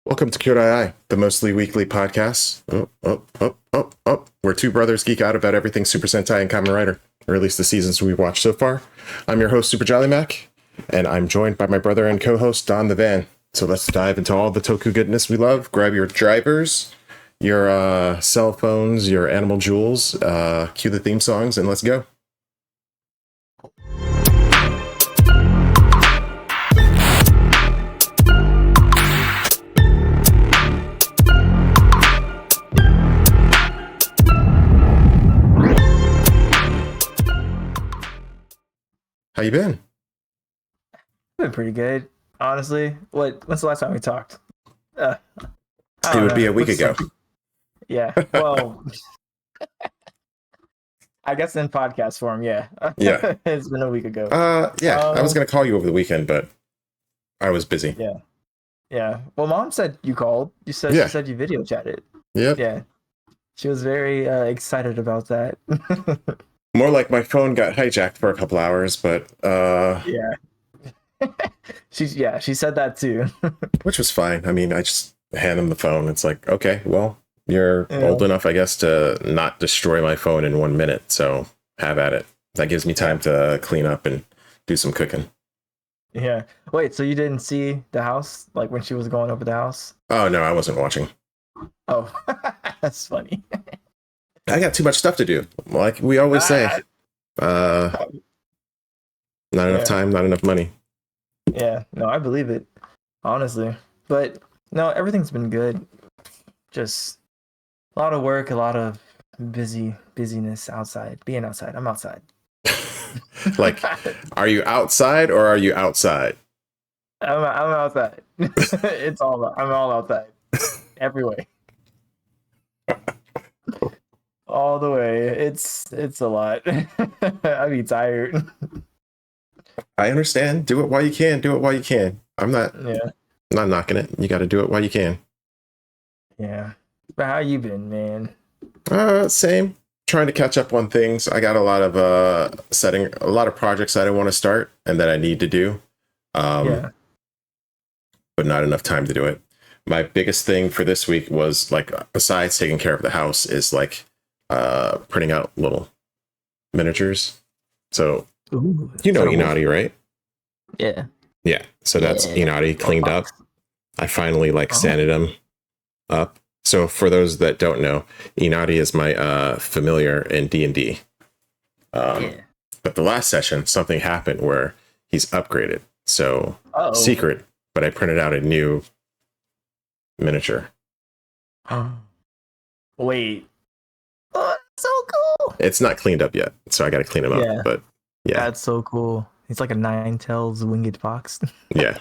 Welcome to Kyoudai Ai, the mostly weekly podcast. Where two brothers geek out about everything Super Sentai and Kamen Rider, or at least the seasons we've watched so far. I'm your host, superjollymac, and I'm joined by my brother and co-host, DonTheVan. So let's dive into all the Toku goodness we love. Grab your drivers, your cell phones, your animal jewels, cue the theme songs, and let's go. How you been? Been pretty good, honestly. When's the last time we talked? It would be a week ago. Yeah. Well, I guess in podcast form, yeah. Yeah. It's been a week ago. I was gonna call you over the weekend, but I was busy. Yeah. Yeah. Well, Mom said you called. She said you video chatted. Yep. Yeah. She was very excited about that. More like my phone got hijacked for a couple hours, but yeah. She said that too. Which was fine. I mean, I just hand him the phone. It's like, okay, well, you're old enough, I guess, to not destroy my phone in 1 minute. So have at it. That gives me time to clean up and do some cooking. Yeah. Wait, so you didn't see the house, like when she was going over the house? Oh, no, I wasn't watching. Oh, that's funny. I got too much stuff to do. Like we always say, not enough time, not enough money. Yeah, no, I believe it, honestly. But no, everything's been good. Just a lot of work, a lot of busyness outside. Being outside, I'm outside. Like, are you outside or are you outside? I'm outside. I'm all outside, every way. All the way. It's a lot. I'd be tired. I understand. Do it while you can. Do it while you can. I'm not knocking it. You got to do it while you can. Yeah. But how you been, man? Same. Trying to catch up on things. I got a lot of projects that I want to start and that I need to do. But not enough time to do it. My biggest thing for this week was, like, besides taking care of the house, is like printing out little miniatures. So you know Inari, right? Yeah, so that's Inari cleaned up. I finally sanded him up. So for those that don't know, Inari is my familiar in D&D. But the last session, something happened where he's upgraded. So secret, but I printed out a new miniature. Wait. Oh, that's so cool. It's not cleaned up yet, so I got to clean him up. But yeah, that's so cool. He's like a nine-tails winged fox. Yeah.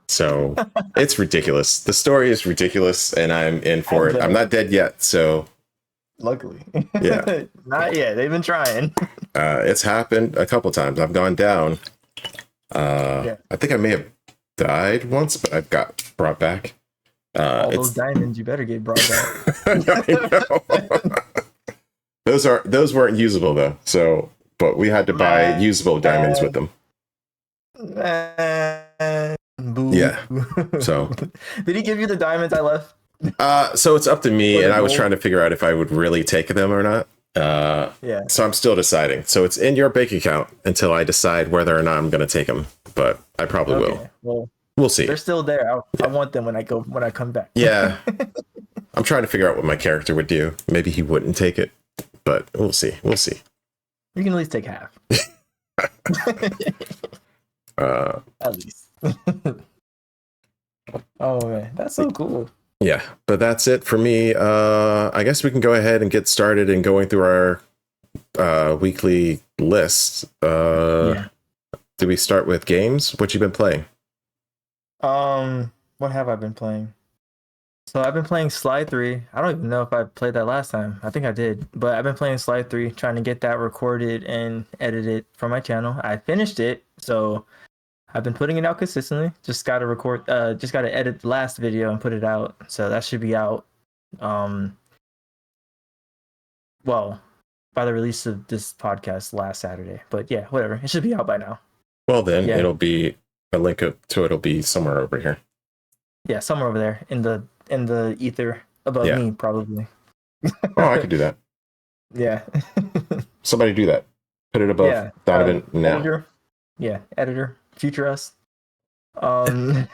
So it's ridiculous. The story is ridiculous, and I'm in for it. I'm not dead yet, so luckily. Yeah. Not yet. They've been trying. It's happened a couple times. I've gone down. I think I may have died once, but I've got brought back. All those diamonds you better get brought back. I know. Those weren't usable though. So, but we had to buy usable diamonds with them. Boo. Yeah. So did he give you the diamonds I left? So it's up to me, and I was trying to figure out if I would really take them or not. So I'm still deciding. So it's in your bank account until I decide whether or not I'm going to take them. But I probably will. Well, we'll see. They're still there. I want them when I come back. Yeah. I'm trying to figure out what my character would do. Maybe he wouldn't take it, but we'll see. We'll see. You can at least take half. At least. Oh man, that's so cool. Yeah, but that's it for me. I guess we can go ahead and get started in going through our weekly list. Do we start with games? What you been playing? What have I been playing? So I've been playing Slide 3. I don't even know if I played that last time. I think I did, but I've been playing Slide 3, trying to get that recorded and edited for my channel. I finished it, so I've been putting it out consistently. Just got to edit the last video and put it out. So that should be out. Well, by the release of this podcast last Saturday. But yeah, whatever. It should be out by now. Well, then it'll be a link up to it'll be somewhere over here. Yeah, somewhere over there in the ether above me, probably. Oh, I could do that. Yeah. Somebody do that. Put it above DonTheVan now. Editor. Yeah, editor. Future us. But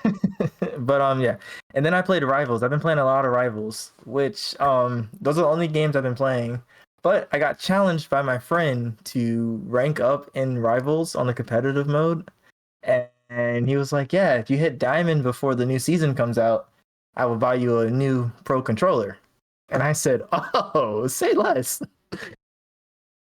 yeah. And then I played Rivals. I've been playing a lot of Rivals, which those are the only games I've been playing. But I got challenged by my friend to rank up in Rivals on the competitive mode. And he was like, yeah, if you hit Diamond before the new season comes out, I will buy you a new Pro controller. And I said, oh, say less.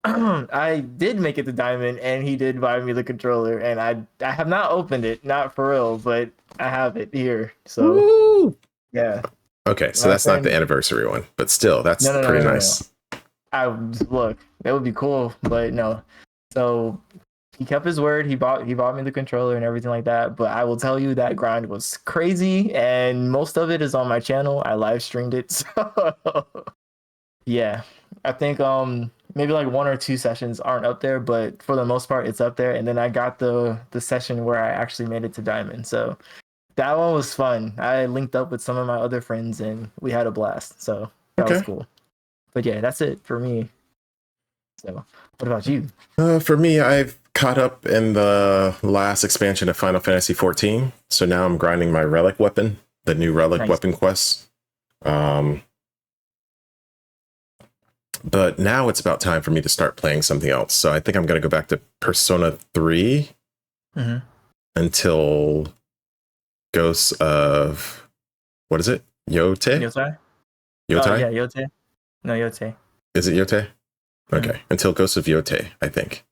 I did make it to Diamond, and he did buy me the controller, and I have not opened it, not for real, but I have it here. So, woo! Yeah. Okay, so that's not the anniversary one, but still, that's pretty nice. Look, that would be cool, but no. So he kept his word. He bought me the controller and everything like that. But I will tell you that grind was crazy, and most of it is on my channel. I live streamed it. So yeah, I think maybe like 1 or 2 sessions aren't up there, but for the most part, it's up there. And then I got the session where I actually made it to Diamond. So that one was fun. I linked up with some of my other friends, and we had a blast. So that was cool. But yeah, that's it for me. So what about you? For me, I've caught up in the last expansion of Final Fantasy XIV. So now I'm grinding my relic weapon, the new relic weapon quest. But now it's about time for me to start playing something else. So I think I'm going to go back to Persona 3 until Ghosts of, what is it? Yote? Yotai? Yotai? Yeah, Yote. No, Yote. Is it Yote? Okay. Until Ghosts of Yote, I think.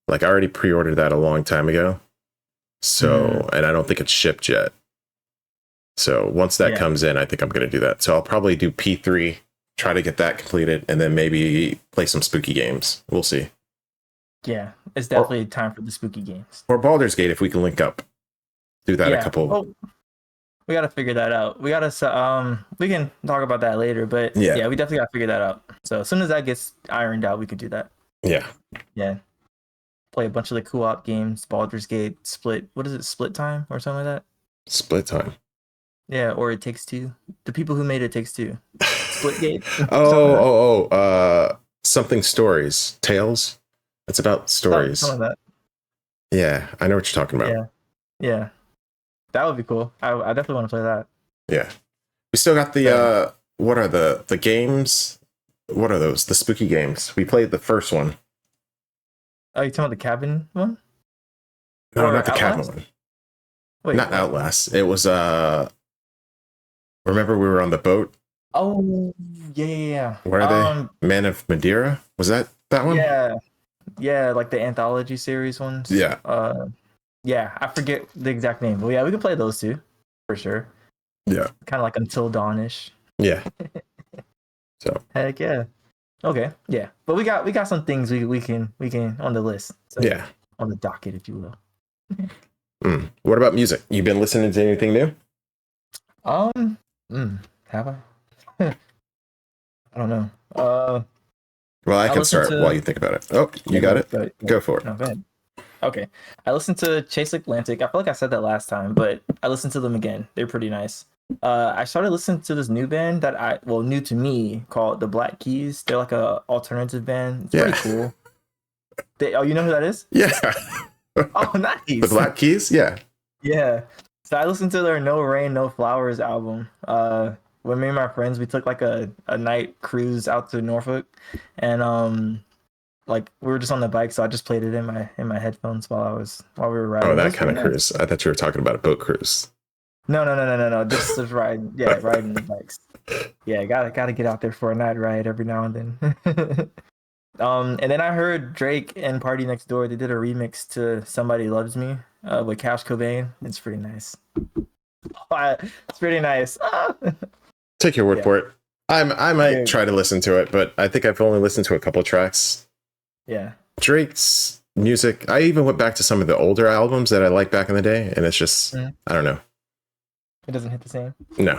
Like, I already pre-ordered that a long time ago. So, and I don't think it's shipped yet. So once that comes in, I think I'm going to do that. So I'll probably do P3, try to get that completed, and then maybe play some spooky games. We'll see. Yeah, it's definitely time for the spooky games. Or Baldur's Gate, if we can link up. Do that a couple. Oh, we got to figure that out. We got to, we can talk about that later, but yeah, we definitely got to figure that out. So as soon as that gets ironed out, we could do that. Yeah. Yeah. Play a bunch of the co-op games, Baldur's Gate, Split. What is it? Split Time or something like that? Split Time. Yeah, or It Takes Two. The people who made It Takes Two. Splitgate. Something stories. Tales. It's about stories. Some of that. Yeah, I know what you're talking about. Yeah. That would be cool. I definitely want to play that. Yeah. We still got the what are the games? What are those? The spooky games. We played the first one. Oh, you talking about the cabin one? No, not the cabin one. Wait, not Outlast. It was remember we were on the boat? Oh, yeah. Where are they? Man of Madeira? Was that one? Yeah, like the anthology series ones. Yeah. Yeah, I forget the exact name. But yeah, we can play those two for sure. Yeah. Kind of like Until Dawn-ish. Yeah. So. Heck yeah. Okay. Yeah, but we got some things we can on the list. So, yeah. On the docket, if you will. What about music? You been listening to anything new? Have I? I don't know. Well, I can start while you think about it. Oh, you got it? Go for it. No, go ahead. Okay. I listened to Chase Atlantic. I feel like I said that last time, but I listened to them again. They're pretty nice. I started listening to this new band that new to me, called the Black Keys. They're like a alternative band. It's pretty cool. You know who that is? Yeah. Oh, nice. The Black Keys? Yeah. Yeah. So I listened to their No Rain, No Flowers album. When me and my friends, we took like a night cruise out to Norfolk, and like we were just on the bike, so I just played it in my headphones while we were riding. Oh, that kind of cruise. I thought you were talking about a boat cruise. No. Just riding. Yeah, riding the bikes. Yeah, gotta get out there for a night ride every now and then. And then I heard Drake and Party Next Door. They did a remix to Somebody Loves Me with Cash Cobain. It's pretty nice. It's pretty nice. Take your word for it. I might try to listen to it, but I think I've only listened to a couple tracks. Yeah. Drake's music. I even went back to some of the older albums that I liked back in the day, and it's just I don't know. It doesn't hit the same. No.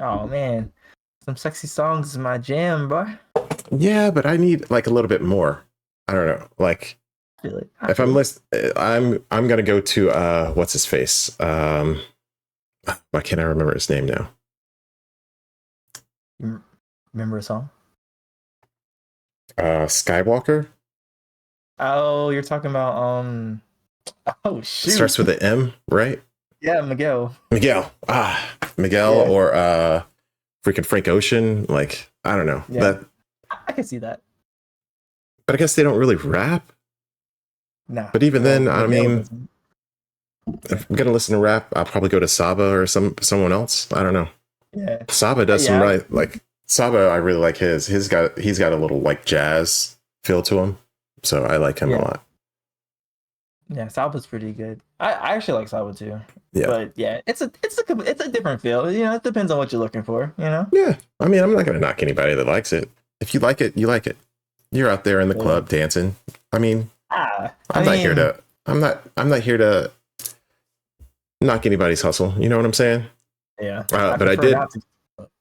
Oh man, some sexy songs is my jam, boy. Yeah, but I need like a little bit more. I don't know. Like, if I'm gonna go to what's his face? Why can't I remember his name now? You remember a song? Skywalker. Oh, you're talking about oh shoot. It starts with an M, right? Yeah, Miguel. Miguel. Miguel, yeah. Or freaking Frank Ocean. Like, I don't know. Yeah. That I can see that. But I guess they don't really rap. No. But even then, I mean, if I'm gonna listen to rap, I'll probably go to Saba or someone else. I don't know. Yeah. Saba does some right, like Saba. I really like his. He's got a little like jazz feel to him, so I like him a lot. Yeah, Saba's pretty good. I actually like Saba too. Yeah. But yeah, it's a different feel. You know, it depends on what you're looking for. You know. Yeah. I mean, I'm not gonna knock anybody that likes it. If you like it, you like it. You're out there in the club dancing. I mean, I'm not here to knock anybody's hustle. You know what I'm saying? Yeah. But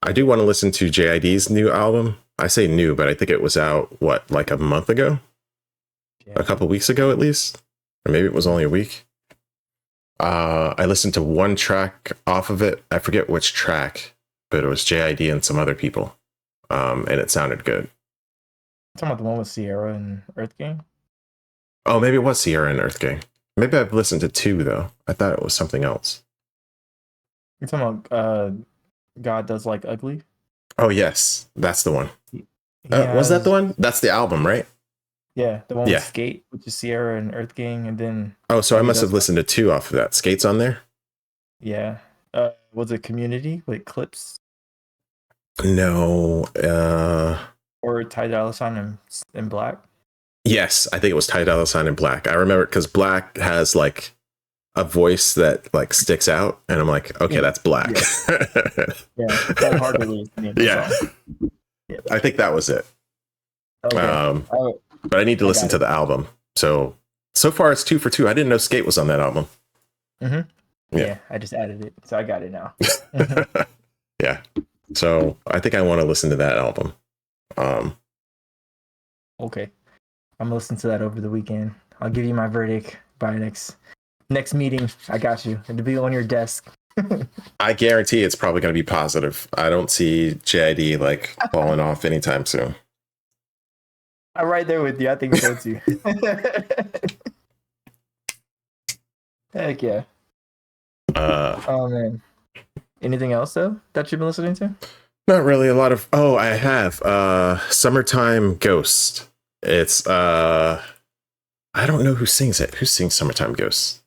I do want to listen to JID's new album. I say new, but I think it was out like a month ago, a couple weeks ago at least, or maybe it was only a week. I listened to one track off of it. I forget which track, but it was JID and some other people, and it sounded good. Talking about the one with Sierra and Earth Gang? Oh, maybe it was Sierra and Earth Gang. Maybe I've listened to two though. I thought it was something else. You're talking about God Does Like Ugly? Oh yes, that's the one. Was that the one? That's the album, right? Yeah, the one with Skate, which is Sierra and Earth Gang, and then. Oh, so I must have listened to two off of that. Skate's on there. Yeah. Was it Community with Clips? No. Or Ty Dolla $ign in Black? Yes, I think it was Ty Dolla $ign in Black. I remember it because Black has like a voice that like sticks out, and I'm like, okay, that's Black. Yeah, it's like hard to lose. Yeah, I think that was it. Okay. But I need to listen to the album. So far it's 2 for 2. I didn't know Skate was on that album. Mm-hmm. Yeah, I just added it, so I got it now. Yeah, so I think I want to listen to that album. Okay, I'm gonna listen to that over the weekend. I'll give you my verdict by next meeting. I got you. It'll be on your desk. I guarantee it's probably going to be positive. I don't see JID like falling off anytime soon. I'm right there with you. I think so too. Heck yeah. Oh man. Anything else though that you've been listening to? Not really. A lot of I have Summertime Ghost. It's I don't know who sings it. Who sings Summertime Ghost?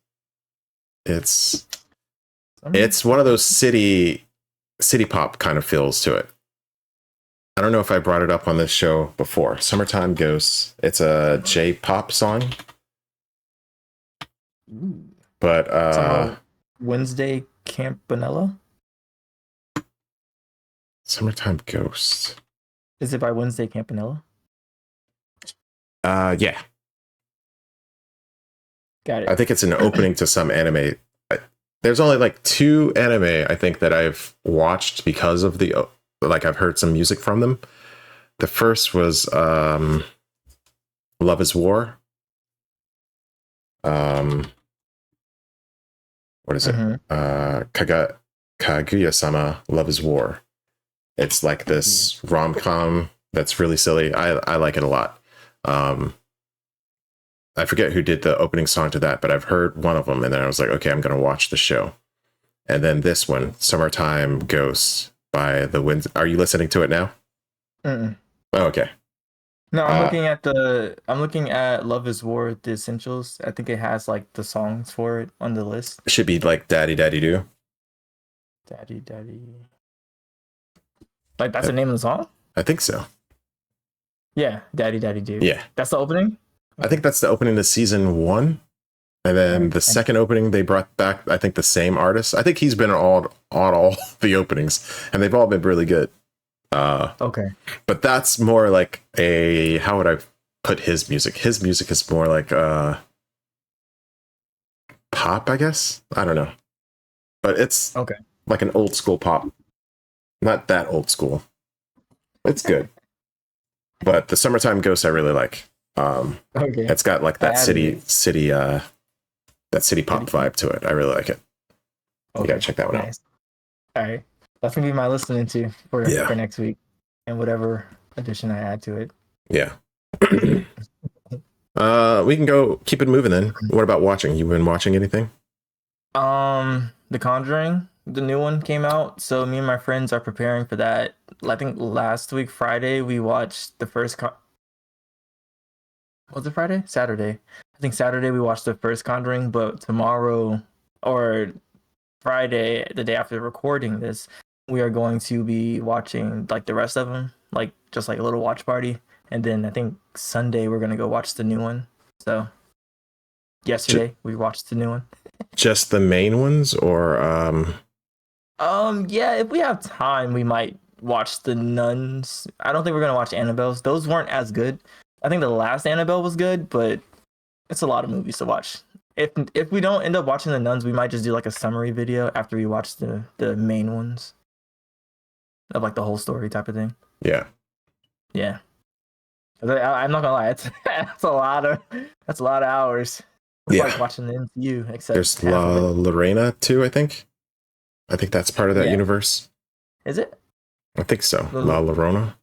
It's one of those city pop kind of feels to it. I don't know if I brought it up on this show before. Summertime Ghost. It's a J-pop song. But Wednesday Campanella? Summertime Ghost. Is it by Wednesday Campanella? Yeah. Got it. I think it's an opening to some anime. There's only like 2 anime I think that I've watched because of the like I've heard some music from them. The first was Love is War. What is it? Kaguya-sama Love is War. It's like this rom-com that's really silly. I like it a lot. I forget who did the opening song to that, but I've heard one of them, and then I was like, okay, I'm going to watch the show. And then this one, Summertime Ghost by the Wind. Are you listening to it now? Mm-mm. Oh, okay. No, I'm looking at Love is War, the essentials. I think it has like the songs for it on the list. It should be like Daddy Daddy Do. Daddy Daddy. Like that's the name of the song? I think so. Yeah, Daddy Daddy Do. Yeah. That's the opening? I think that's the opening to season 1. And then the second opening, they brought back, I think, the same artist. I think he's been on all the openings, and they've all been really good. Okay. But that's more like how would I put his music? His music is more like pop, I guess. I don't know. But it's like an old school pop. Not that old school. It's good. But the Summertime Ghost I really like. It's got like that city pop vibe to it. I really like it. You gotta check that one out. All right, that's gonna be my listening to for next week, and whatever addition I add to it. Yeah. We can go keep it moving then. What about watching? You been watching anything? The Conjuring, the new one came out, so me and my friends are preparing for that. I think last week Friday we watched the first. Was it Friday? Saturday. I think Saturday we watched the first Conjuring, but tomorrow or Friday, the day after recording this, we are going to be watching like the rest of them, like just like a little watch party. And then I think Sunday we're gonna go watch the new one. So yesterday we watched the new one. Just the main ones, or yeah, if we have time, we might watch the Nuns. I don't think we're gonna watch Annabelle's. Those weren't as good. I think the last Annabelle was good, but it's a lot of movies to watch. If we don't end up watching the Nuns, we might just do like a summary video after we watch the main ones of like the whole story type of thing. Yeah. Yeah. I'm not gonna lie, that's a lot of hours. It's like watching the MCU. Except there's La Lorena too. I think that's part of that universe. Is it? I think so. La Llorona.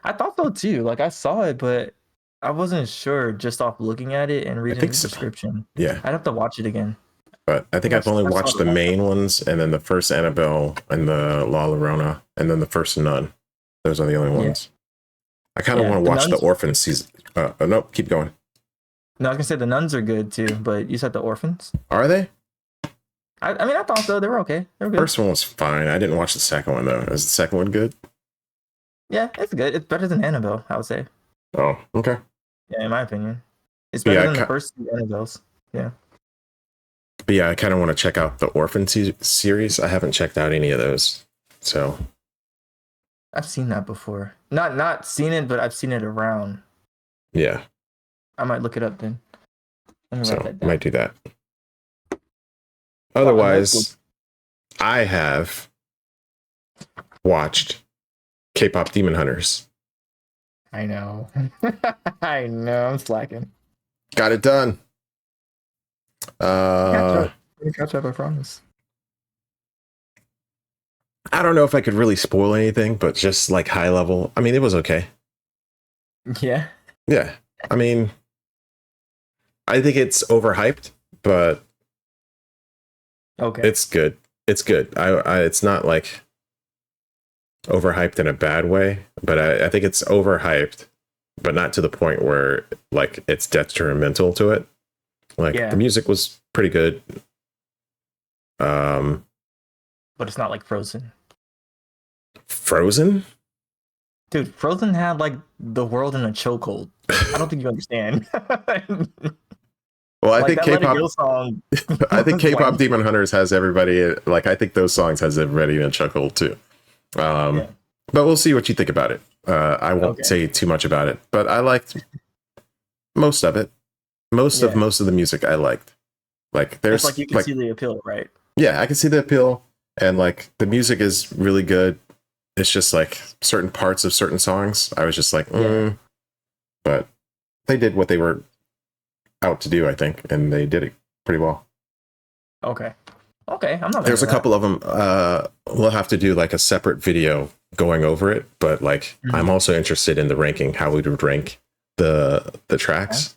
I thought so too. Like I saw it, but I wasn't sure just off looking at it and reading the description. Yeah, I'd have to watch it again. But I think I've only watched the main ones, and then the first Annabelle, and the La Llorona, and then the first Nun. Those are the only ones. I kind of want to watch the Orphan season. Nope, keep going. No, I was gonna say the Nuns are good too, but you said the Orphans. Are they? I mean, I thought so. They were okay. They were good. First one was fine. I didn't watch the second one though. Is the second one good? Yeah, it's good. It's better than Annabelle, I would say. Oh, okay. Yeah, in my opinion, it's better than the first two Annabelles. Yeah. But yeah, I kind of want to check out the Orphan series. I haven't checked out any of those, so. I've seen that before. Not seen it, but I've seen it around. Yeah. I might look it up then. Let me write that down. Might do that. Otherwise, I have watched K-pop Demon Hunters. I know. I know. I'm slacking. Got it done. Catch up, I promise. I don't know if I could really spoil anything, but just like high level. I mean, it was okay. Yeah. Yeah. I mean, I think it's overhyped, but it's good. It's good. It's not like overhyped in a bad way, but I think it's overhyped, but not to the point where like it's detrimental to it. Like the music was pretty good. But it's not like Frozen. Frozen? Dude, Frozen had like the world in a chokehold. I don't think you understand. Well, I think K-pop song. I think K-pop Demon Hunters has everybody. Like, I think those songs has everybody in a chuckle too. But we'll see what you think about it. I won't say too much about it, but I liked most of it. Most of the music I liked. Like, there's like you can see the appeal, right? Yeah, I can see the appeal, and like the music is really good. It's just like certain parts of certain songs, I was just like, but they did what they were out to do, I think, and they did it pretty well. Okay, I'm not. There's a couple of them. We'll have to do like a separate video going over it, but like I'm also interested in the ranking, how we would rank the tracks,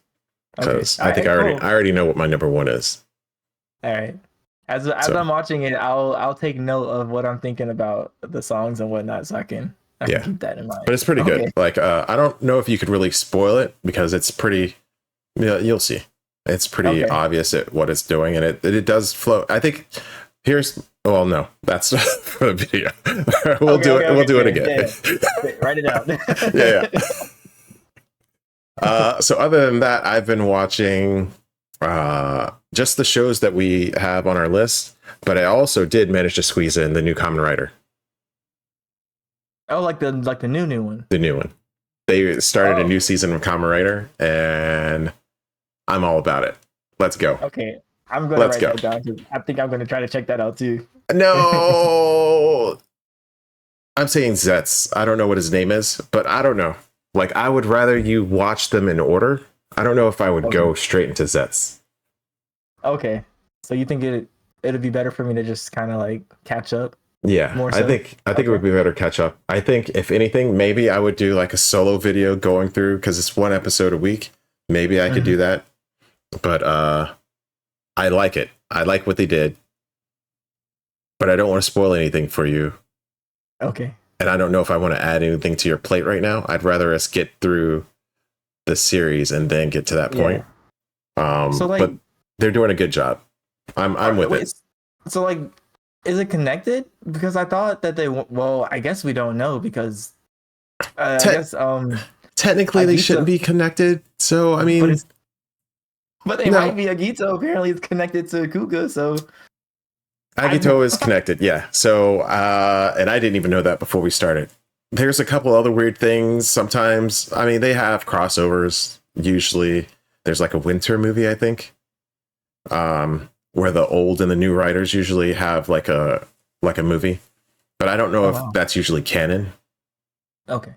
because I think I already know what my number one is. All right. As I'm watching it, I'll take note of what I'm thinking about the songs and whatnot, so I can keep that in mind. But it's pretty good. Like I don't know if you could really spoil it because it's pretty. Yeah, you'll see. It's pretty obvious at what it's doing, and it does flow. I think well, no, that's for the video. We'll do it. We'll do it again. Yeah. Write it down. Yeah. So other than that, I've been watching just the shows that we have on our list, but I also did manage to squeeze in the new Kamen Rider. Oh, like the new one. The new one. They started a new season of Kamen Rider, and I'm all about it. Let's go. Okay, I'm gonna write that down because I think I'm gonna try to check that out too. No, I'm saying Zetz. I don't know what his name is, but I don't know. Like, I would rather you watch them in order. I don't know if I would go straight into Zetz. Okay, so you think it'd be better for me to just kind of like catch up? Yeah, More I so. think it would be better catch up. I think if anything, maybe I would do like a solo video going through because it's one episode a week. Maybe I could do that. But I like it. I like what they did. But I don't want to spoil anything for you. Okay. And I don't know if I want to add anything to your plate right now. I'd rather us get through the series and then get to that point. So like, but they're doing a good job. I'm with it. So like, is it connected? Because I thought that well, I guess we don't know because I guess technically Agito, they shouldn't be connected. So I mean, but they might be. Agito apparently is connected to Kuga, so Agito is connected. Yeah. So and I didn't even know that before we started. There's a couple other weird things. Sometimes, I mean, they have crossovers. Usually, there's like a winter movie, I think. Where the old and the new writers usually have like a movie, but I don't know if that's usually canon. Okay.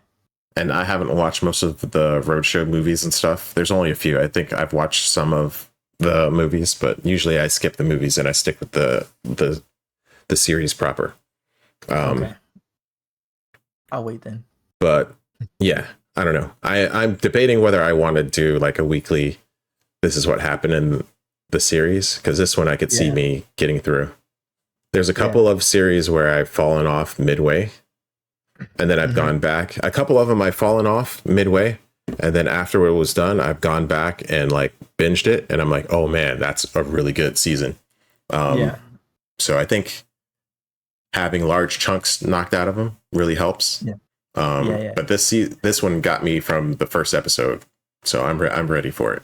And I haven't watched most of the Roadshow movies and stuff. There's only a few. I think I've watched some of the movies, but usually I skip the movies and I stick with the series proper. Okay. I'll wait then. But yeah, I don't know. I'm debating whether I want to do like a weekly. This is what happened in the series, because this one I could see me getting through. There's a couple of series where I've fallen off midway and then I've gone back. A couple of them I've fallen off midway, and then after it was done, I've gone back and like binged it, and I'm like, oh man, that's a really good season. So I think having large chunks knocked out of them really helps. But this one got me from the first episode, so I'm ready for it.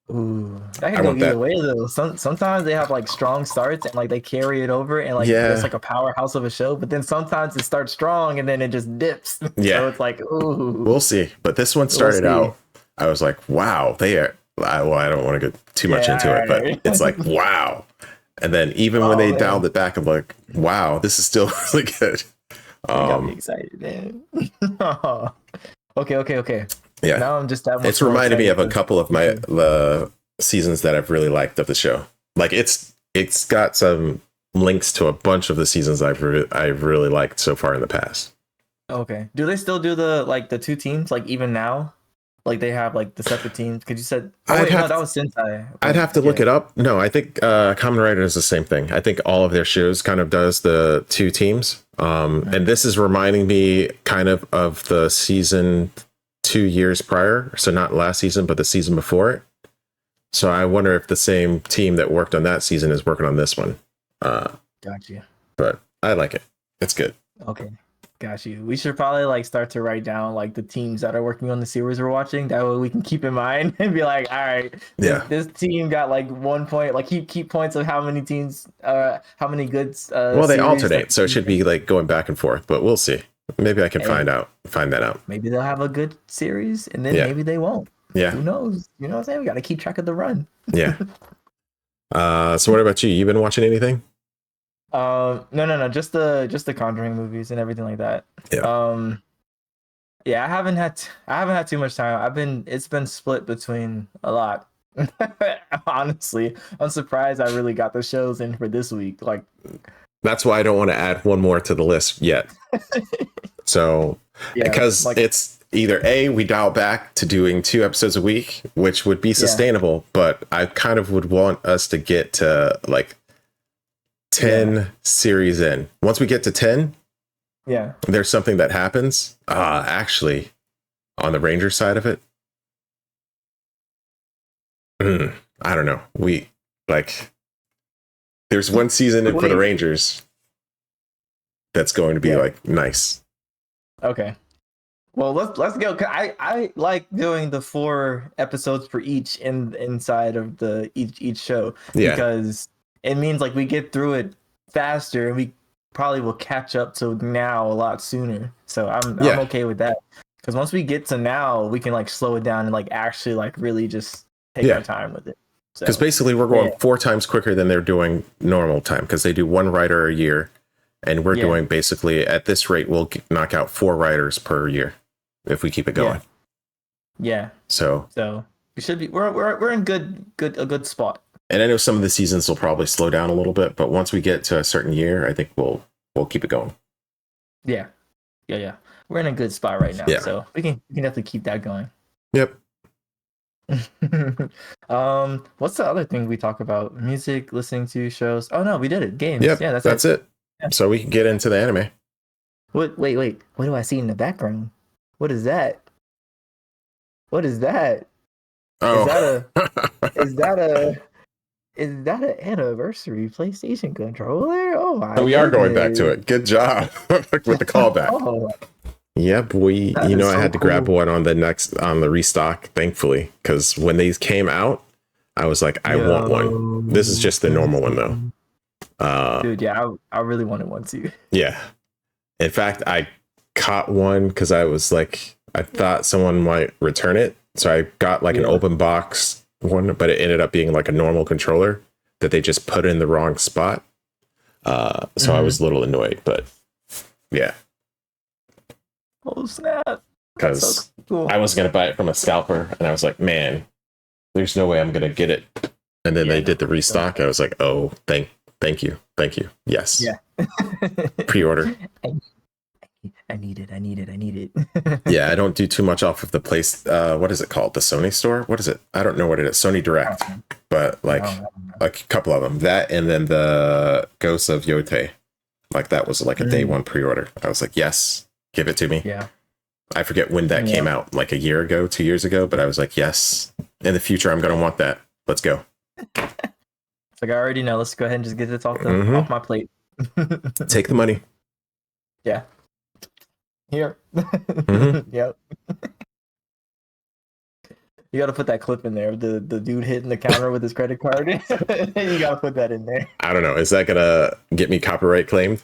Ooh, that can go either way though. Sometimes they have like strong starts and like they carry it over and like it's like a powerhouse of a show. But then sometimes it starts strong and then it just dips. Yeah, so it's like, ooh, we'll see. But this one started out, I was like, wow, they are. Well, I don't want to get too much into it, but it's like, wow. And then even when they dialed it back, I'm like, wow, this is still really good. Got me excited, man. Okay. Yeah, now I'm just that much. It's reminded me of a couple of the seasons that I've really liked of the show. Like it's got some links to a bunch of the seasons I've really liked so far in the past. Okay, do they still do the two teams like even now? Like they have like the separate teams? Because you said that was Sentai. I'd have to look it up. No, I think Kamen Rider is the same thing. I think all of their shows kind of does the two teams. And this is reminding me kind of the season 2 years prior, so not last season but the season before it. So I wonder if the same team that worked on that season is working on this one. Gotcha. But I like it. It's good. Okay, got you. We should probably like start to write down like the teams that are working on the series we're watching. That way we can keep in mind and be like, all right, this team got like 1 point. Like keep points of how many teams, how many good. Well, they alternate, so it should be like going back and forth. But we'll see. Maybe I can find that out. Maybe they'll have a good series, and then maybe they won't. Yeah. Who knows? You know what I'm saying? We got to keep track of the run. Yeah. So what about you? You been watching anything? No. Just the Conjuring movies and everything like that. Yeah. Yeah. I haven't had too much time. It's been split between a lot. Honestly, I'm surprised I really got the shows in for this week. Like. That's why I don't want to add one more to the list yet. So, because it's either A, we dial back to doing 2 episodes a week, which would be sustainable, but I kind of would want us to get to like 10 series in. Once we get to 10, there's something that happens. Actually, on the Ranger side of it, I don't know. There's one season for the Rangers that's going to be like nice. Okay. Well, let's go. I like doing the 4 episodes for each inside of the each show because it means like we get through it faster and we probably will catch up to now a lot sooner. So I'm okay with that because once we get to now, we can like slow it down and like actually like really just take our time with it. Because basically we're going 4 times quicker than they're doing normal time because they do 1 writer a year, and we're doing basically at this rate we'll knock out 4 writers per year if we keep it going. Yeah. So we should be we're in a good spot. And I know some of the seasons will probably slow down a little bit, but once we get to a certain year, I think we'll we'll keep it going. Yeah. We're in a good spot right now, so we can definitely keep that going. Yep. What's the other thing we talk about? Music, listening to shows. Oh no, we did it. Games. Yep, Yeah, that's it. Yeah. So we can get into the anime. Wait. What do I see in the background? What is that? What is that? Oh. Is that an anniversary PlayStation controller? Oh my So we are going back to it. Good job with the callback. Oh. Yep, I had to grab one on the restock, thankfully, because when these came out, I was like, I want one. This is just the normal one though. Dude, yeah, I really wanted one too. Yeah. In fact, I caught one because I was like, I thought someone might return it. So I got like an open box one, but it ended up being like a normal controller that they just put in the wrong spot. So I was a little annoyed, but yeah. Oh snap! Because so cool. I was gonna buy it from a scalper, and I was like, man, there's no way I'm gonna get it. And then they did the restock. I was like, oh, thank you, yes, yeah. Pre-order. I need it. Yeah, I don't do too much off of the place. What is it called? The Sony store? What is it? I don't know what it is. Sony Direct, but like a couple of them. That and then the Ghosts of Yote. Like that was like a day one pre-order. I was like, yes. Give it to me. Yeah. I forget when that came out, like a year ago, 2 years ago, but I was like, yes, in the future, I'm going to want that. Let's go. It's like, I already know. Let's go ahead and just get this off my plate. Take the money. Yeah. Here. Yep. You got to put that clip in there. The dude hitting the counter with his credit card. You got to put that in there. I don't know. Is that going to get me copyright claimed?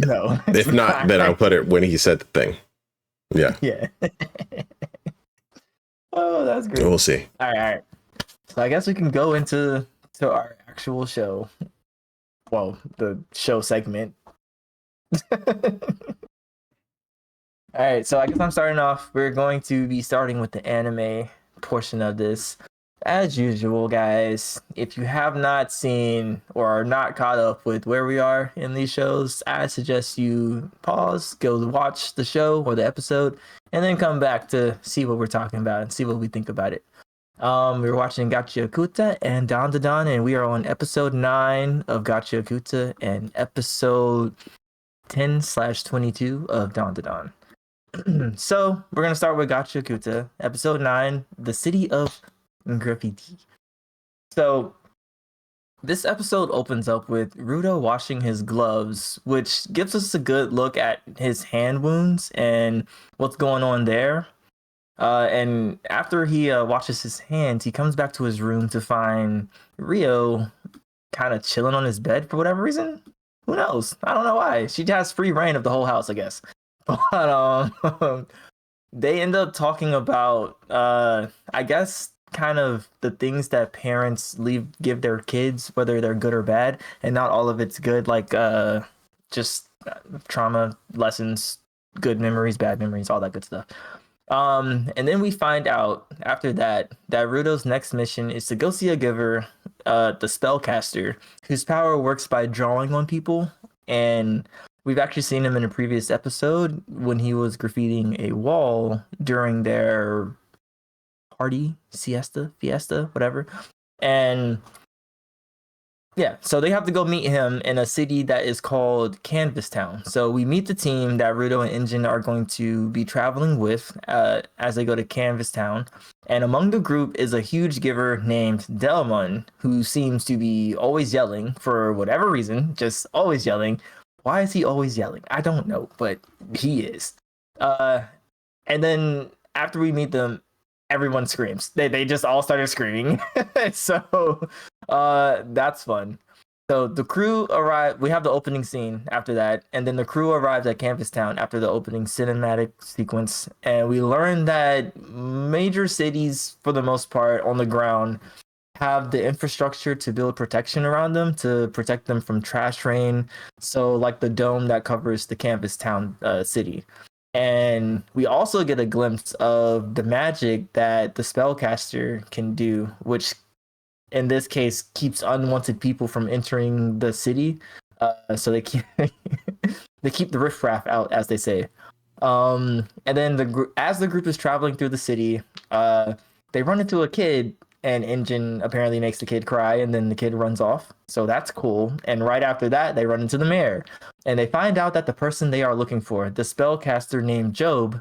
No. If not, then I'll put it when he said the thing. Yeah. Yeah. Oh, that's great. We'll see. All right. So I guess we can go into our actual show. Well, the show segment. All right. So I guess I'm starting off. We're going to be starting with the anime portion of this. As usual, guys, if you have not seen or are not caught up with where we are in these shows, I suggest you pause, go watch the show or the episode, and then come back to see what we're talking about and see what we think about it. We're watching Gachiakuta and DandaDan, and we are on episode 9 of Gachiakuta and episode 10/22 of DandaDan. So we're gonna start with Gachiakuta, episode 9, the city of graffiti. So this episode opens up with Rudo washing his gloves, which gives us a good look at his hand wounds and what's going on there. And after he washes his hands, he comes back to his room to find Rio kind of chilling on his bed for whatever reason. Who knows? I don't know why. She has free reign of the whole house, I guess. But they end up talking about, I guess, kind of the things that parents give their kids, whether they're good or bad, and not all of it's good, like just trauma lessons, good memories, bad memories, all that good stuff. And then we find out after that Rudo's next mission is to go see a giver, the spellcaster, whose power works by drawing on people. And we've actually seen him in a previous episode when he was graffitiing a wall during their party, fiesta, whatever. And yeah, so they have to go meet him in a city that is called Canvas Town. So we meet the team that Rudo and Engine are going to be traveling with as they go to Canvas Town. And among the group is a huge giver named Delmon, who seems to be always yelling for whatever reason, just always yelling. Why is he always yelling? I don't know, but he is. And then after we meet them, everyone screams. They just all started screaming. So that's fun. So the crew arrived. We have the opening scene after that, and then the crew arrives at Canvas Town after the opening cinematic sequence, and we learn that major cities, for the most part, on the ground, have the infrastructure to build protection around them to protect them from trash rain. So like the dome that covers the Canvas Town city. And we also get a glimpse of the magic that the spellcaster can do, which in this case keeps unwanted people from entering the city. So they keep they keep the riffraff out, as they say. And then as the group is traveling through the city, they run into a kid, and Engine apparently makes the kid cry, and then the kid runs off. So that's cool. And right after that, they run into the mayor, and they find out that the person they are looking for, the spellcaster named Job,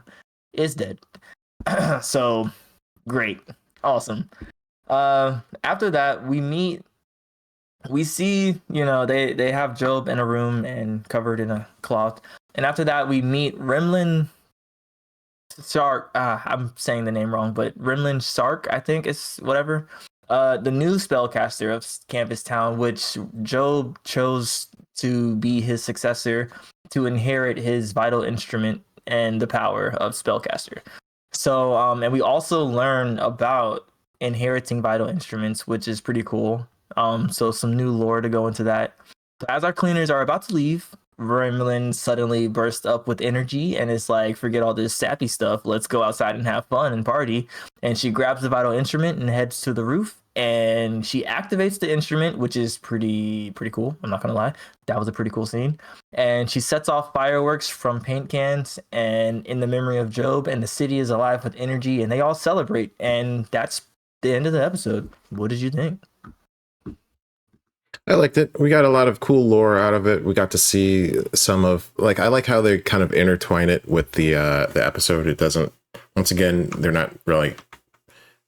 is dead. So great, awesome. After that, we see, they have Job in a room and covered in a cloth. And after that, we meet Rimlin Shark. I'm saying the name wrong, but Rimlin Shark, I think is whatever. The new spellcaster of Campus Town, which Job chose to be his successor to inherit his vital instrument and the power of spellcaster. So, and we also learn about inheriting vital instruments, which is pretty cool. So some new lore to go into that. So as our cleaners are about to leave, Rimlin suddenly bursts up with energy and is like, forget all this sappy stuff. Let's go outside and have fun and party. And she grabs the vital instrument and heads to the roof. And she activates the instrument, which is pretty cool. I'm not going to lie. That was a pretty cool scene. And she sets off fireworks from paint cans and in the memory of Job. And the city is alive with energy and they all celebrate. And that's the end of the episode. What did you think? I liked it. We got a lot of cool lore out of it. We got to see some of, like, I like how they kind of intertwine it with the episode. It doesn't, once again, they're not really,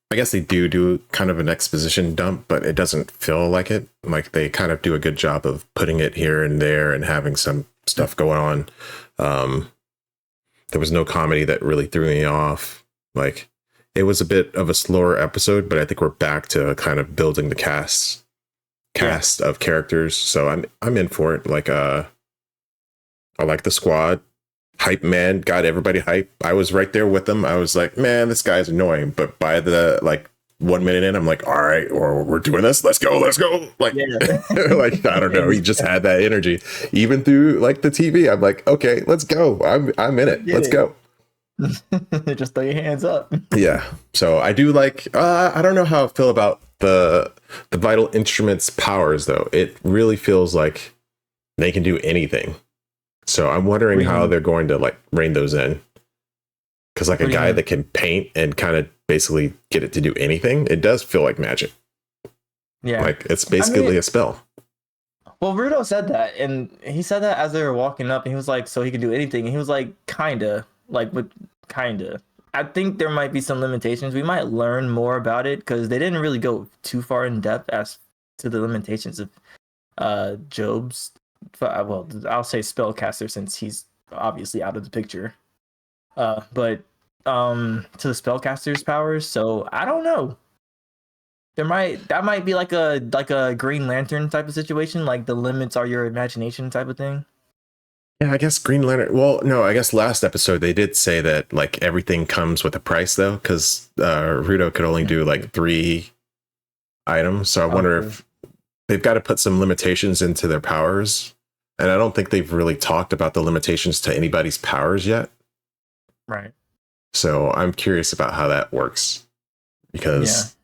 I guess they do kind of an exposition dump, but it doesn't feel like it. Like they kind of do a good job of putting it here and there and having some stuff going on. There was no comedy that really threw me off. Like it was a bit of a slower episode, but I think we're back to kind of building the cast of characters, so I'm in for it. Like I like the squad. Hype man got everybody hype. I was right there with them. I was like, man, this guy's annoying, but by the 1 minute in, I'm like, all right, or we're doing this, let's go. Like, like I don't know, he just had that energy even through like the TV. I'm like, okay, let's go. I'm in it. Let's go. Just throw your hands up. Yeah. So I do like, I don't know how I feel about the vital instruments powers though. It really feels like they can do anything. So I'm wondering how they're going to like rein those in. Because like a guy that can paint and kind of basically get it to do anything, it does feel like magic. Yeah. Like it's basically a spell. Well, Rudo said that, and he said that as they were walking up, and he was like, so he can do anything. And he was like, kinda. I think there might be some limitations. We might learn more about it because they didn't really go too far in depth as to the limitations of Job's. Well, I'll say spellcaster since he's obviously out of the picture. But to the spellcaster's powers. So I don't know. That might be like a Green Lantern type of situation. Like the limits are your imagination type of thing. Yeah, I guess Green Lantern. Well, no, I guess last episode they did say that like everything comes with a price though, because Rudo could only do like 3 items. So I wonder if they've got to put some limitations into their powers. And I don't think they've really talked about the limitations to anybody's powers yet. Right. So I'm curious about how that works, because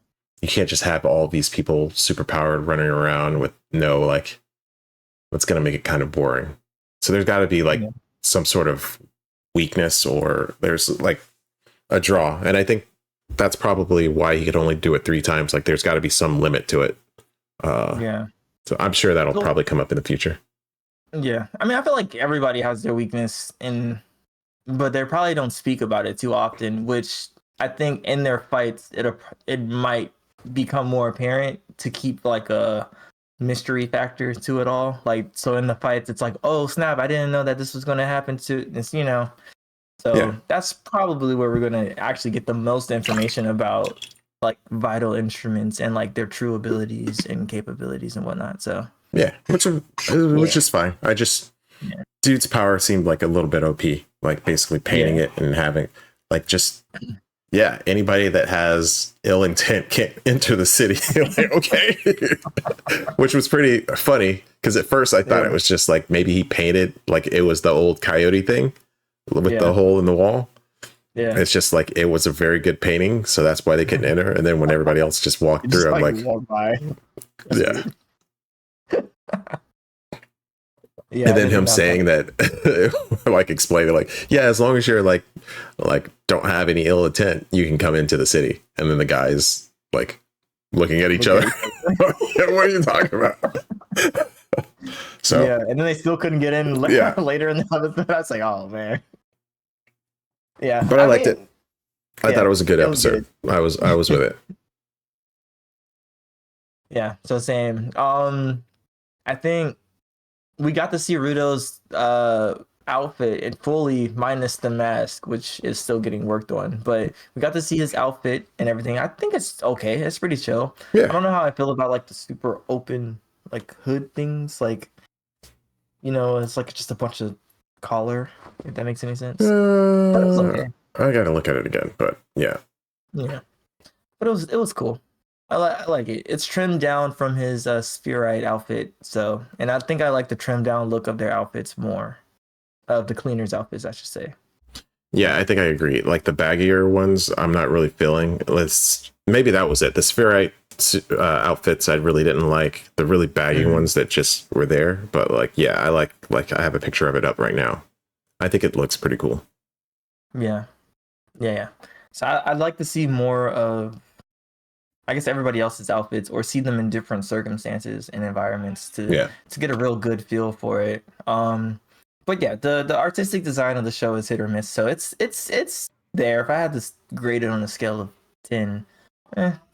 you can't just have all these people super powered running around with no like, what's going to make it kind of boring. So there's got to be like some sort of weakness, or there's like a draw. And I think that's probably why he could only do it 3 times. Like there's got to be some limit to it. So I'm sure that'll probably come up in the future. Yeah. I mean, I feel like everybody has their weakness, but they probably don't speak about it too often, which I think in their fights, it might become more apparent to keep like a mystery factor to it all. Like, so in the fights, it's like, oh snap, I didn't know that this was going to happen to this, So that's probably where we're going to actually get the most information about like vital instruments and like their true abilities and capabilities and whatnot. So yeah, which is fine. I just dude's power seemed like a little bit OP, like basically painting it and having like just anybody that has ill intent can't enter the city. Like, okay. Which was pretty funny, because at first I thought it was just like maybe he painted like it was the old coyote thing with the hole in the wall. Yeah, it's just like it was a very good painting, so that's why they couldn't enter. And then when everybody else just walked through, I'm like, walk by. Yeah. Yeah, And I then did him not saying that, like explaining, like, yeah, as long as you're like don't have any ill intent, you can come into the city. And then the guys like looking at each other. What are you talking about? So yeah, and then they still couldn't get in yeah, later in the episode. I was like, oh man. Yeah, but I liked it. I thought yeah, it was a good it was episode. good. I was with it. Yeah, so same. I think we got to see Rudo's outfit and fully minus the mask, which is still getting worked on. But we got to see his outfit and everything. I think it's okay. It's pretty chill. Yeah. I don't know how I feel about like the super open like hood things. Like, you know, it's like just a bunch of collar. If that makes any sense. But it was okay. I gotta look at it again, but yeah. Yeah, but it was cool. I like it. It's trimmed down from his spherite outfit. So, and I think I like the trimmed down look of their outfits more. Of the cleaners' outfits, I should say. Yeah, I think I agree. Like the baggier ones, I'm not really feeling. Maybe that was it. The spherite outfits I really didn't like. The really baggy ones that just were there. But like, yeah, I like I have a picture of it up right now. I think it looks pretty cool. Yeah. So I'd like to see more of, I guess, everybody else's outfits, or see them in different circumstances and environments to get a real good feel for it. But yeah, the artistic design of the show is hit or miss. So it's there. If I had to grade it on a scale of 10,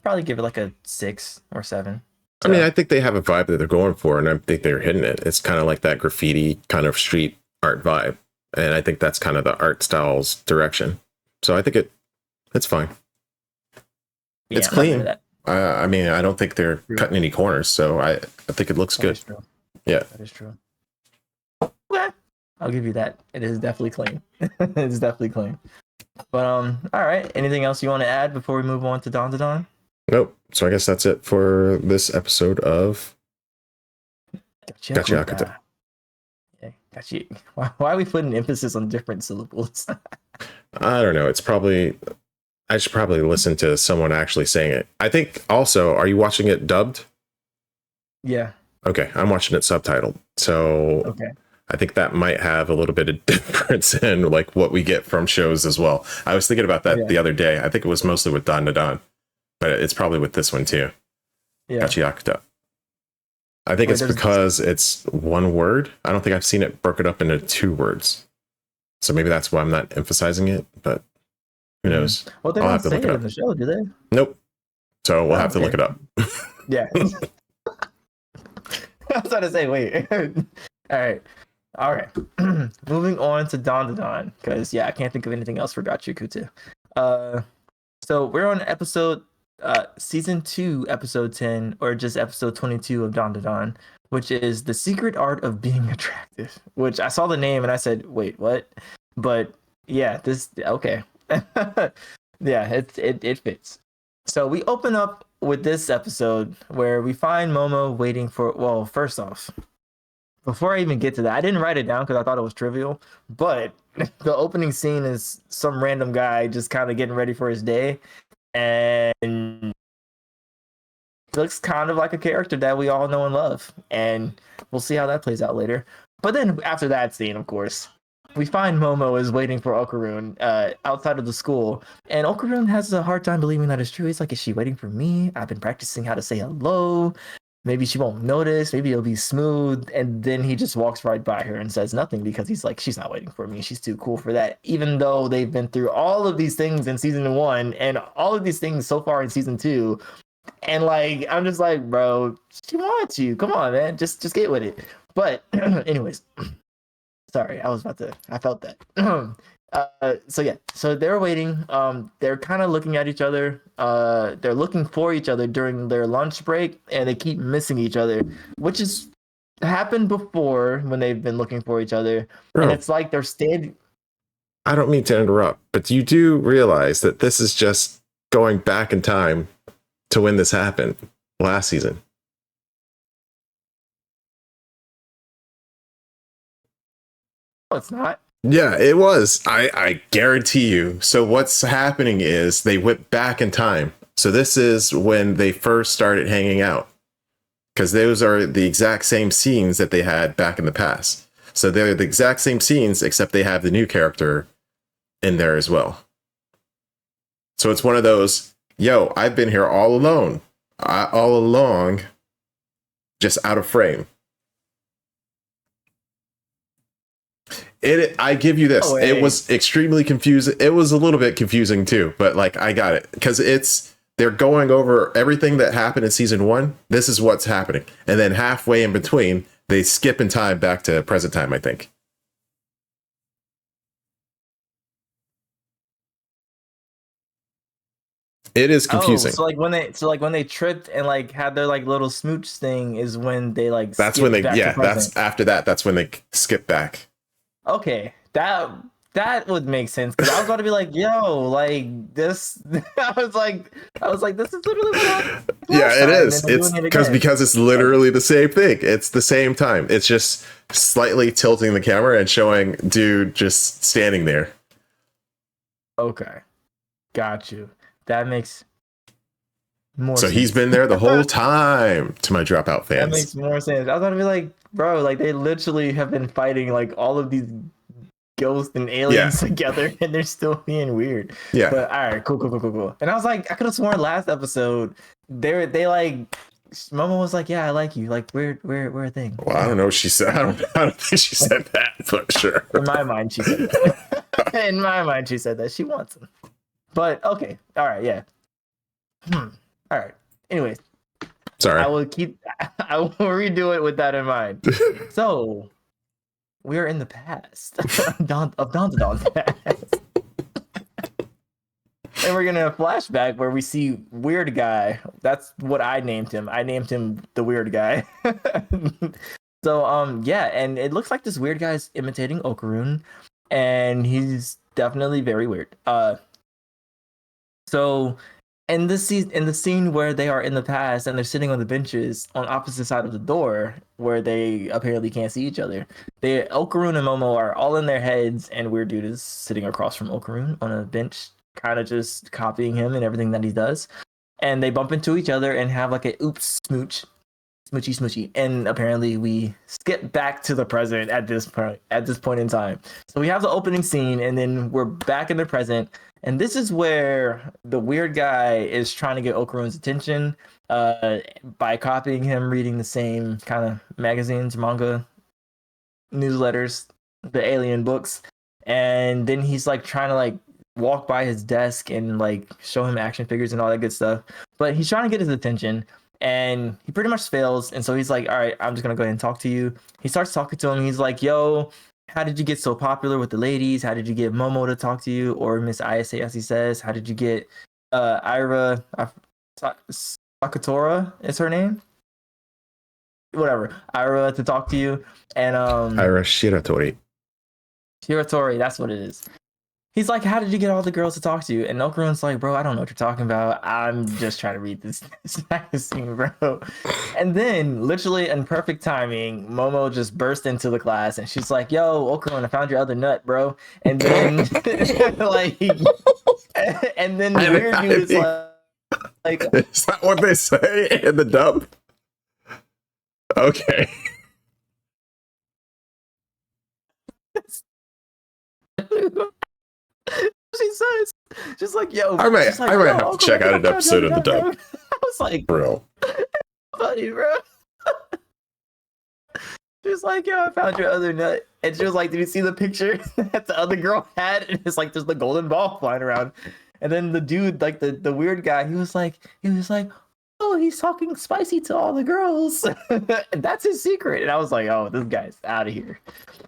probably give it like a 6 or 7. So. I mean, I think they have a vibe that they're going for, and I think they're hitting it. It's kind of like that graffiti kind of street art vibe. And I think that's kind of the art style's direction. So I think it's fine. Yeah, it's clean. I mean, I don't think they're cutting any corners, so I think it looks good. Yeah, that is true. Okay, I'll give you that. It is definitely clean. It's definitely clean. But all right. Anything else you want to add before we move on to DonTheVan? Nope. So I guess that's it for this episode of Gachiakuta. Why are we putting emphasis on different syllables? I don't know. I should probably listen to someone actually saying it. I think also, are you watching it dubbed? Yeah. Okay, I'm watching it subtitled. So okay. I think that might have a little bit of difference in like what we get from shows as well. I was thinking about that the other day. I think it was mostly with DandaDan, but it's probably with this one too. Yeah. Gachiakuta. I think it's because it's one word. I don't think I've seen it broken up into 2 words. So maybe that's why I'm not emphasizing it, but who knows? Well, they don't say it in the show, do they? Nope. So we'll have to look it up. Yeah. I was trying to say, wait. All right. Moving on to DonTheVan, because I can't think of anything else for Gachiakuta. So we're on episode season 2, episode 10, or just episode 22 of DonTheVan, which is The Secret Art of Being Attractive, which I saw the name and I said, wait, what? But yeah, okay. Yeah, it fits. So we open up with this episode where we find Momo waiting for, well, first off, before I even get to that, I didn't write it down because I thought it was trivial, but the opening scene is some random guy just kind of getting ready for his day, and looks kind of like a character that we all know and love, and we'll see how that plays out later. But then after that scene, of course, we find Momo is waiting for Okarun outside of the school, and Okarun has a hard time believing that it's true. He's like, is she waiting for me? I've been practicing how to say hello. Maybe she won't notice. Maybe it'll be smooth. And then he just walks right by her and says nothing because he's like, she's not waiting for me. She's too cool for that. Even though they've been through all of these things in season 1 and all of these things so far in season 2. And like, I'm just like, bro, she wants you. Come on, man. Just get with it. But anyways, sorry, I felt that. So they're waiting. They're kind of looking at each other. They're looking for each other during their lunch break, and they keep missing each other, which has happened before when they've been looking for each other. Bro, and it's like they're standing. I don't mean to interrupt, but you do realize that this is just going back in time to when this happened last season. No, it's not. Yeah, it was. I guarantee you. So what's happening is they went back in time. So this is when they first started hanging out, because those are the exact same scenes that they had back in the past. So they're the exact same scenes, except they have the new character in there as well. So it's one of those, yo, I've been here all alone, all along, just out of frame. I give you this. It was extremely confusing. It was a little bit confusing too, but like I got it because they're going over everything that happened in season 1. This is what's happening, and then halfway in between, they skip in time back to present time, I think. It is confusing. So when they tripped and like had their like little smooch thing is when they like. That's when they that's after that. That's when they skip back. Okay, that would make sense because I was about to be like, yo, like this. I was like, this is literally what yeah, it is. It's because it's literally the same thing. It's the same time. It's just slightly tilting the camera and showing dude just standing there. Okay, got you. That makes more so sense. He's been there the whole time, to my Dropout fans. That makes more sense. I was about to be like, bro, like they literally have been fighting like all of these ghosts and aliens together, and they're still being weird. Yeah. But all right, cool. And I was like, I could have sworn last episode they like Momo was like, yeah, I like you. Like we're a thing. Well, I don't know what she said. I don't think she said that, but sure. In my mind, she said that. In my mind, she said that she wants him. But okay, all right, yeah. All right. Anyways, sorry. I will redo it with that in mind. So we are in the past of DonTheVan's past. And we're gonna flashback where we see Weird Guy. That's what I named him. I named him the Weird Guy. So yeah, and it looks like this Weird Guy's imitating Okarun, and he's definitely very weird. So in the scene where they are in the past and they're sitting on the benches on opposite side of the door where they apparently can't see each other, Okarun and Momo are all in their heads, and Weird Dude is sitting across from Okarun on a bench, kind of just copying him and everything that he does. And they bump into each other and have like a oops smooch, smoochy, and apparently we skip back to the present at this point in time. So we have the opening scene, and then we're back in the present. And this is where the Weird Guy is trying to get Okarun's attention by copying him, reading the same kind of magazines, manga, newsletters, the alien books. And then he's like trying to like walk by his desk and like show him action figures and all that good stuff. But he's trying to get his attention, and he pretty much fails. And so he's like, all right, I'm just going to go ahead and talk to you. He starts talking to him. He's like, yo, how did you get so popular with the ladies? How did you get Momo to talk to you? Or Miss Ayase, as he says. How did you get Ira Sakatora is her name? Whatever. Ira to talk to you. And Ira Shiratori. Shiratori, that's what it is. He's like, how did you get all the girls to talk to you? And Okarun's like, bro, I don't know what you're talking about. I'm just trying to read this magazine, bro. And then, literally in perfect timing, Momo just burst into the class, and she's like, yo, Okarun, I found your other nut, bro. And then, like, and then the Weird Dude is like, is that what they say in the dub? Okay. She says, she's like, yo, I might have to check out an episode of the dub. I was like, bro, funny, bro. She's like, yo, I found your other nut. And she was like, did you see the picture that the other girl had? And it's like, there's the golden ball flying around. And then the dude, like the Weird Guy, he was like, oh, he's talking spicy to all the girls. And that's his secret. And I was like, oh, this guy's out of here.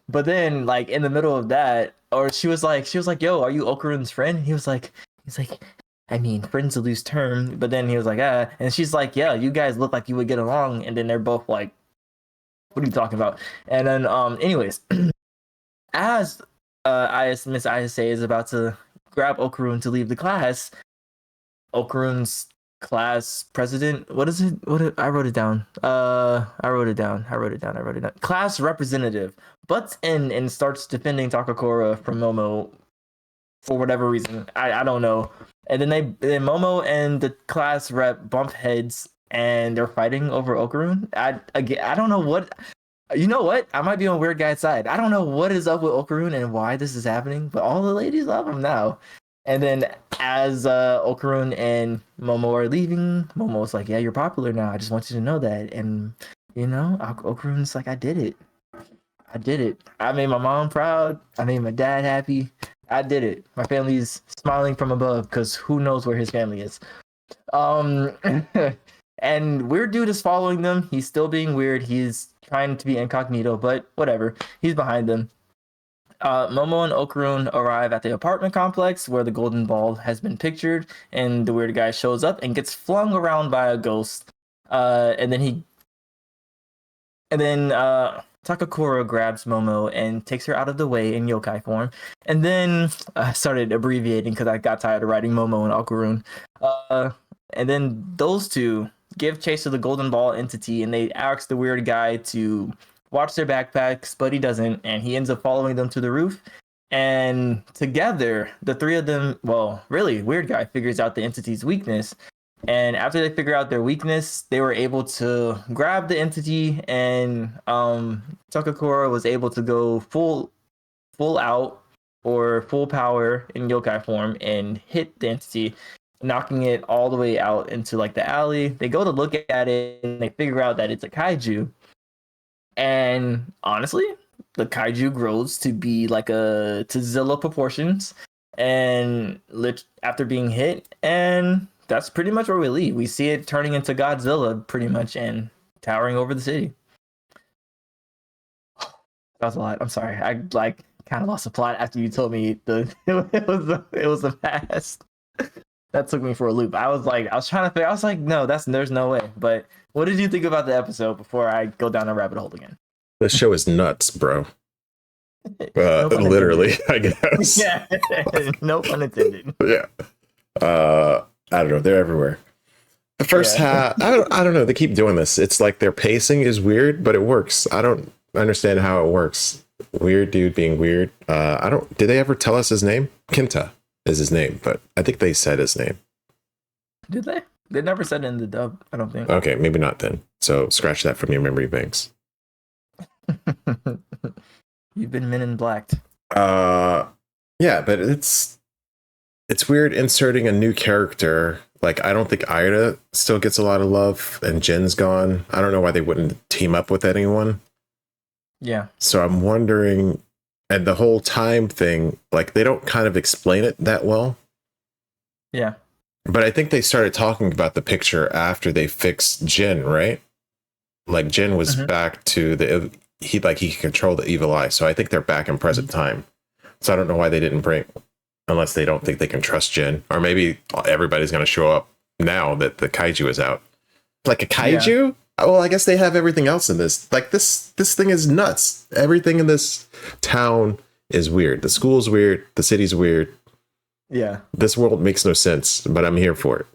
But then, like, in the middle of that, or she was like, yo, are you Okarun's friend? He's like, I mean, friend's a loose term. But then he was like, ah. And she's like, yeah, you guys look like you would get along. And then they're both like, what are you talking about? And then, anyways, as Miss Ayase is about to grab Okarun to leave the class, Okarun's class president, I wrote it down. Class representative butts in and starts defending Takakura from Momo for whatever reason. I don't know. And then Momo and the class rep bump heads, and they're fighting over Okarun. I don't know what. You know what? I might be on weird guy's side. I don't know what is up with Okarun and why this is happening, but all the ladies love him now. And then as Okarun and Momo are leaving, Momo's like, yeah, you're popular now. I just want you to know that. And, Okarun's like, I did it. I made my mom proud. I made my dad happy. I did it. My family's smiling from above because who knows where his family is. And weird dude is following them. He's still being weird. He's trying to be incognito, but whatever. He's behind them. Momo and Okarun arrive at the apartment complex where the golden ball has been pictured, and the weird guy shows up and gets flung around by a ghost. And then Takakura grabs Momo and takes her out of the way in yokai form. And then I started abbreviating because I got tired of writing Momo and Okarun. And then those two give chase to the golden ball entity, and they ask the weird guy to watch their backpacks, but he doesn't, and he ends up following them to the roof. And together, the three of them, well, really, weird guy figures out the entity's weakness. And after they figure out their weakness, they were able to grab the entity, and Takakura was able to go full out or full power in yokai form and hit the entity, knocking it all the way out into like the alley. They go to look at it and they figure out that it's a kaiju. And honestly, the kaiju grows to be like to Zilla proportions and after being hit, and that's pretty much where we leave. We see it turning into Godzilla pretty much and towering over the city. That was a lot. I'm sorry. I kind of lost the plot after you told me it was a past. That took me for a loop. I was trying to figure. I was like, no, there's no way. But what did you think about the episode before I go down a rabbit hole again? This show is nuts, bro. Literally, I guess. Yeah, no pun intended. Yeah. I don't know. They're everywhere. The first half, I don't know. They keep doing this. It's like their pacing is weird, but it works. I don't understand how it works. Weird dude being weird. Did they ever tell us his name? Kinta is his name, but I think they said his name. Did they? They never said it in the dub, I don't think. Okay, maybe not then. So scratch that from your memory banks. You've been Men in Blacked. Yeah, but it's weird inserting a new character. Like, I don't think Ida still gets a lot of love, and Jin's gone. I don't know why they wouldn't team up with anyone. Yeah. So I'm wondering, and the whole time thing, like, they don't kind of explain it that well. Yeah. But I think they started talking about the picture after they fixed Jin, right? Like, Jin was back to he could control the evil eye. So I think they're back in present time. So I don't know why they didn't bring, unless they don't think they can trust Jin. Or maybe everybody's going to show up now that the kaiju is out. Like a kaiju? Yeah. Well, I guess they have everything else in this. Like, this thing is nuts. Everything in this town is weird. The school's weird. The city's weird. Yeah. This world makes no sense, but I'm here for it.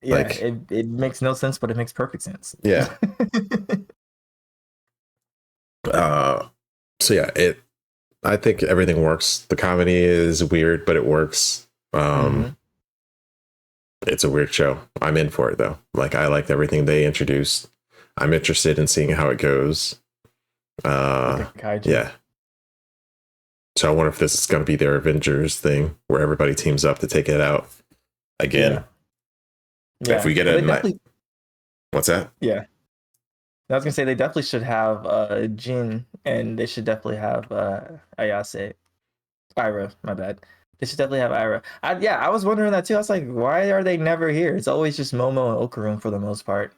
Yeah, like, it makes no sense, but it makes perfect sense. Yeah. So yeah, I think everything works. The comedy is weird, but it works. It's a weird show. I'm in for it though. Like, I liked everything they introduced. I'm interested in seeing how it goes. Yeah. So I wonder if this is going to be their Avengers thing where everybody teams up to take it out again. Yeah. If we get it, what's that? Yeah. I was gonna say they definitely should have Jin, and they should definitely have Ayase. Ira, my bad. They should definitely have Ira. I was wondering that too. I was like, why are they never here? It's always just Momo and Okarun for the most part.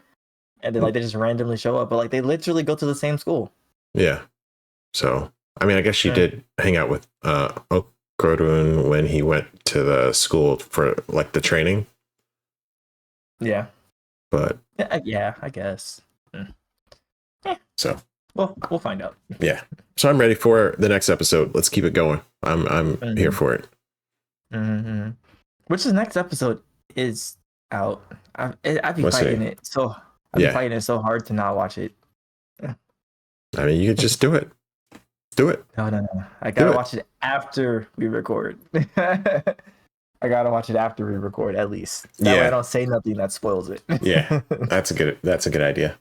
And then they just randomly show up, but like they literally go to the same school. Yeah. So I mean, I guess she did hang out with Okarun when he went to the school for like the training. Yeah. But yeah, I guess. So we'll find out. Yeah. So I'm ready for the next episode. Let's keep it going. I'm here for it. Mm-hmm. Which the next episode is out. I'd be fighting it. So I'd be fighting it so hard to not watch it. I mean, you could just do it. Do it. No. I gotta watch it after we record. I gotta watch it after we record at least. That way I don't say nothing that spoils it. Yeah, that's a good idea.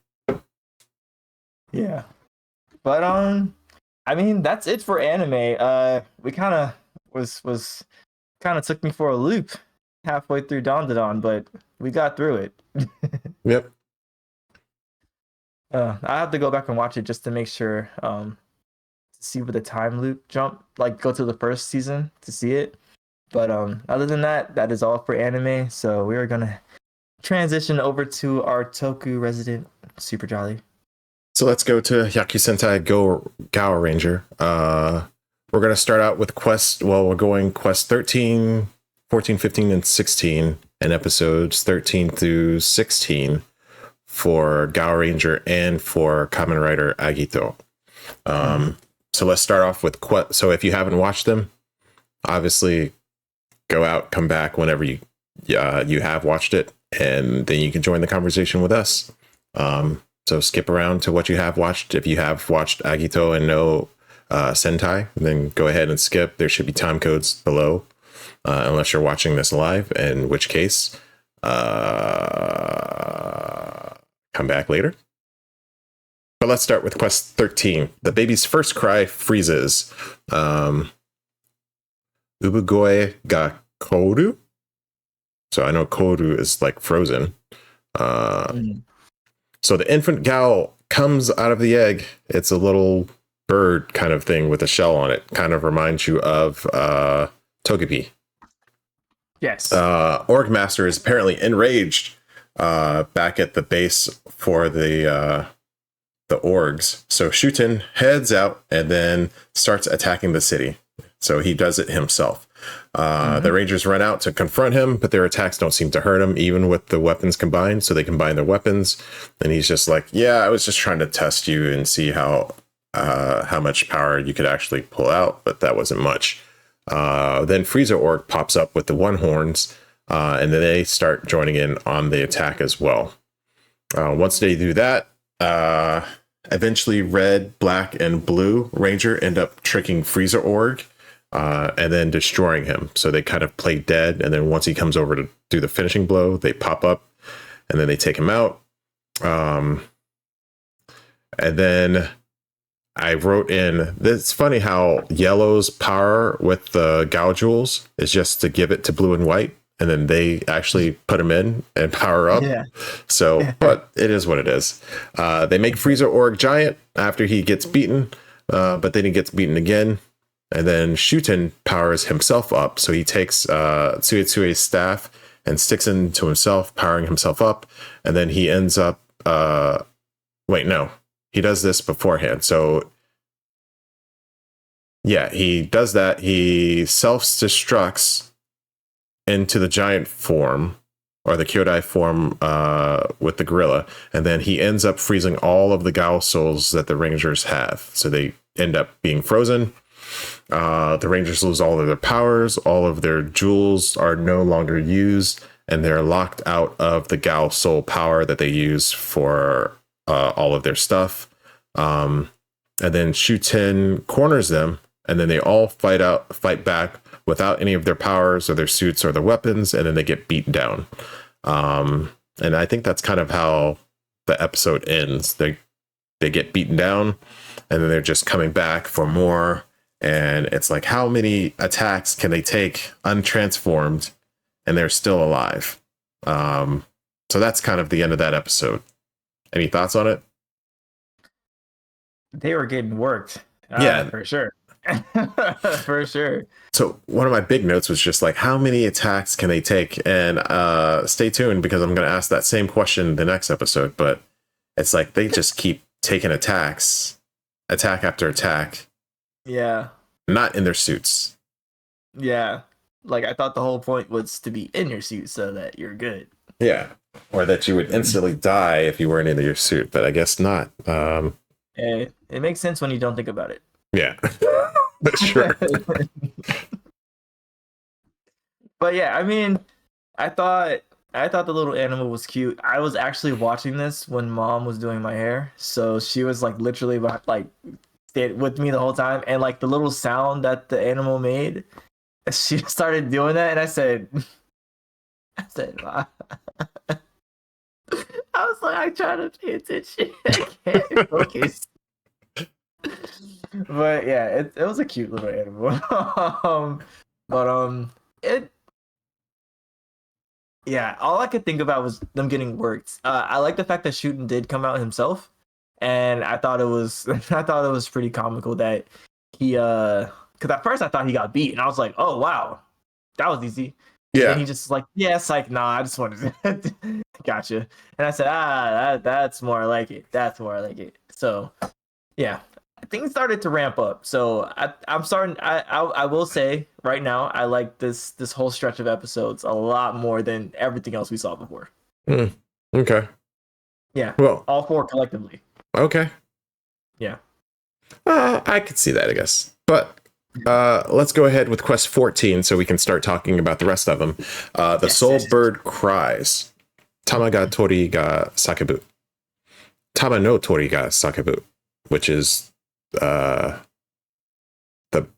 Yeah. But I mean, that's it for anime. We kind of was kind of took me for a loop halfway through DonTheVan, but we got through it. Yep. I have to go back and watch it just to make sure. See where the time loop jump, like go to the first season to see it. But other than that, that is all for anime. So we are gonna transition over to our Toku resident Super Jolly. So let's go to Hyakujuu Gaoranger. We're going to start out with quest. Well, we're going quest 13, 14, 15, and 16, and episodes 13 through 16 for Gaoranger and for Kamen Rider Agito. So let's start off with quest. So if you haven't watched them, obviously go out, come back whenever you have watched it, and then you can join the conversation with us. So skip around to what you have watched. If you have watched Agito and know Sentai, then go ahead and skip. There should be time codes below, unless you're watching this live, in which case, come back later. But let's start with quest 13. The baby's first cry freezes. Ubugoi ga koru. So I know koru is like frozen. So the infant Gao comes out of the egg. It's a little bird kind of thing with a shell on it. Kind of reminds you of Togepi. Yes. Org Master is apparently enraged back at the base for the orgs. So Shuten heads out and then starts attacking the city. So he does it himself. The Rangers run out to confront him, but their attacks don't seem to hurt him, even with the weapons combined. So they combine their weapons, and he's just like, "Yeah, I was just trying to test you and see how much power you could actually pull out, but that wasn't much." Then Frieza Org pops up with the one horns, and then they start joining in on the attack as well. Once they do that, eventually Red, Black, and Blue Ranger end up tricking Frieza Org. And then destroying him. So they kind of play dead. And then once he comes over to do the finishing blow, they pop up and then they take him out. And then I wrote in, it's funny how Yellow's power with the Gao Jewels is just to give it to Blue and White. And then they actually put him in and power up. Yeah. So, but it is what it is. They make Frieza Org giant after he gets beaten. But then he gets beaten again. And then Shuten powers himself up. So he takes Tsuetsue's staff and sticks it into himself, powering himself up. And then he ends up... he does this beforehand. So, yeah, he does that. He self-destructs into the giant form, or the Kyoudai form with the gorilla. And then he ends up freezing all of the Gao souls that the Rangers have. So they end up being frozen. The Rangers lose all of their powers, all of their jewels are no longer used, and they're locked out of the Gao soul power that they use for all of their stuff. And then Shuten corners them, and then they all fight back without any of their powers or their suits or their weapons, and then they get beaten down. And I think that's kind of how the episode ends. They get beaten down, and then they're just coming back for more. And it's like, how many attacks can they take untransformed and they're still alive? So that's kind of the end of that episode. Any thoughts on it? They were getting worked. Yeah, for sure. For sure. So one of my big notes was just like, how many attacks can they take? And stay tuned, because I'm going to ask that same question the next episode. But it's like they just keep taking attack after attack. Yeah. Not in their suits. Yeah. Like, I thought the whole point was to be in your suit so that you're good. Yeah. Or that you would instantly die if you weren't in your suit, but I guess not. It makes sense when you don't think about it. Yeah. Sure. But yeah, I mean, I thought the little animal was cute. I was actually watching this when Mom was doing my hair, so she was like literally like stayed with me the whole time, and like the little sound that the animal made, she started doing that, and I said, I was like, I try to pay attention. I can't focus. But yeah, it was a cute little animal. But it yeah, all I could think about was them getting worked. I like the fact that Shooten did come out himself, and I thought it was I thought it was pretty comical that he because at first I thought he got beat, and I was like, oh wow, that was easy. And then he just like, yeah, it's like, nah, I just wanted to gotcha. And I said, that's more like it. That's more like it. So yeah, things started to ramp up. So I'm starting. I will say right now, I like this whole stretch of episodes a lot more than everything else we saw before. Okay. Yeah. Well, all four collectively. Okay. Yeah. I could see that, I guess. But let's go ahead with quest 14 so we can start talking about the rest of them. The soul bird cries. Tama ga tori ga sakebu. Tama no tori ga sakebu, which is the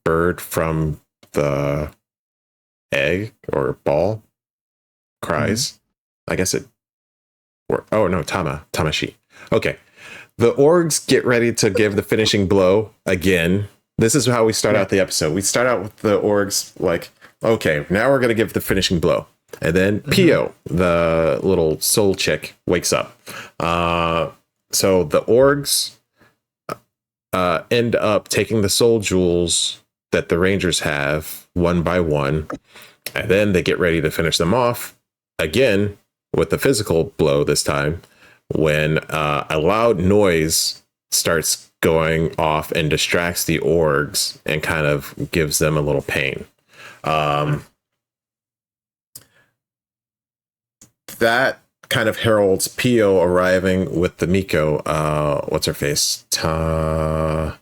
bird from the egg or ball cries. I guess it. Oh no, Tamashi. Okay. The orgs get ready to give the finishing blow again. This is how we start out the episode. We start out with the orgs like, okay, now we're going to give the finishing blow. And then Pio, the little soul chick, wakes up. So the orgs end up taking the soul jewels that the Rangers have one by one. And then they get ready to finish them off again with the physical blow this time, when a loud noise starts going off and distracts the orgs and kind of gives them a little pain. That kind of heralds Pio arriving with the Miko. What's her face? Tetomu.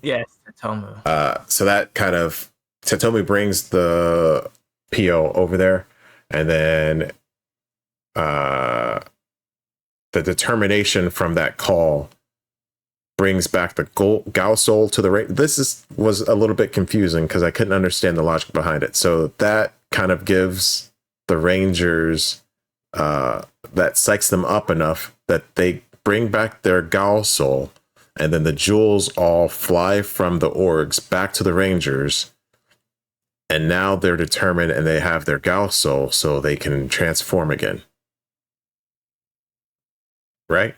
Yes, Tetomu. So that kind of Tetomu brings the Pio over there, and then the determination from that call brings back the Gao soul to the right. This was a little bit confusing because I couldn't understand the logic behind it. So that kind of gives the Rangers that psychs them up enough that they bring back their Gao soul, and then the jewels all fly from the orgs back to the Rangers. And now they're determined and they have their Gao soul so they can transform again. Right?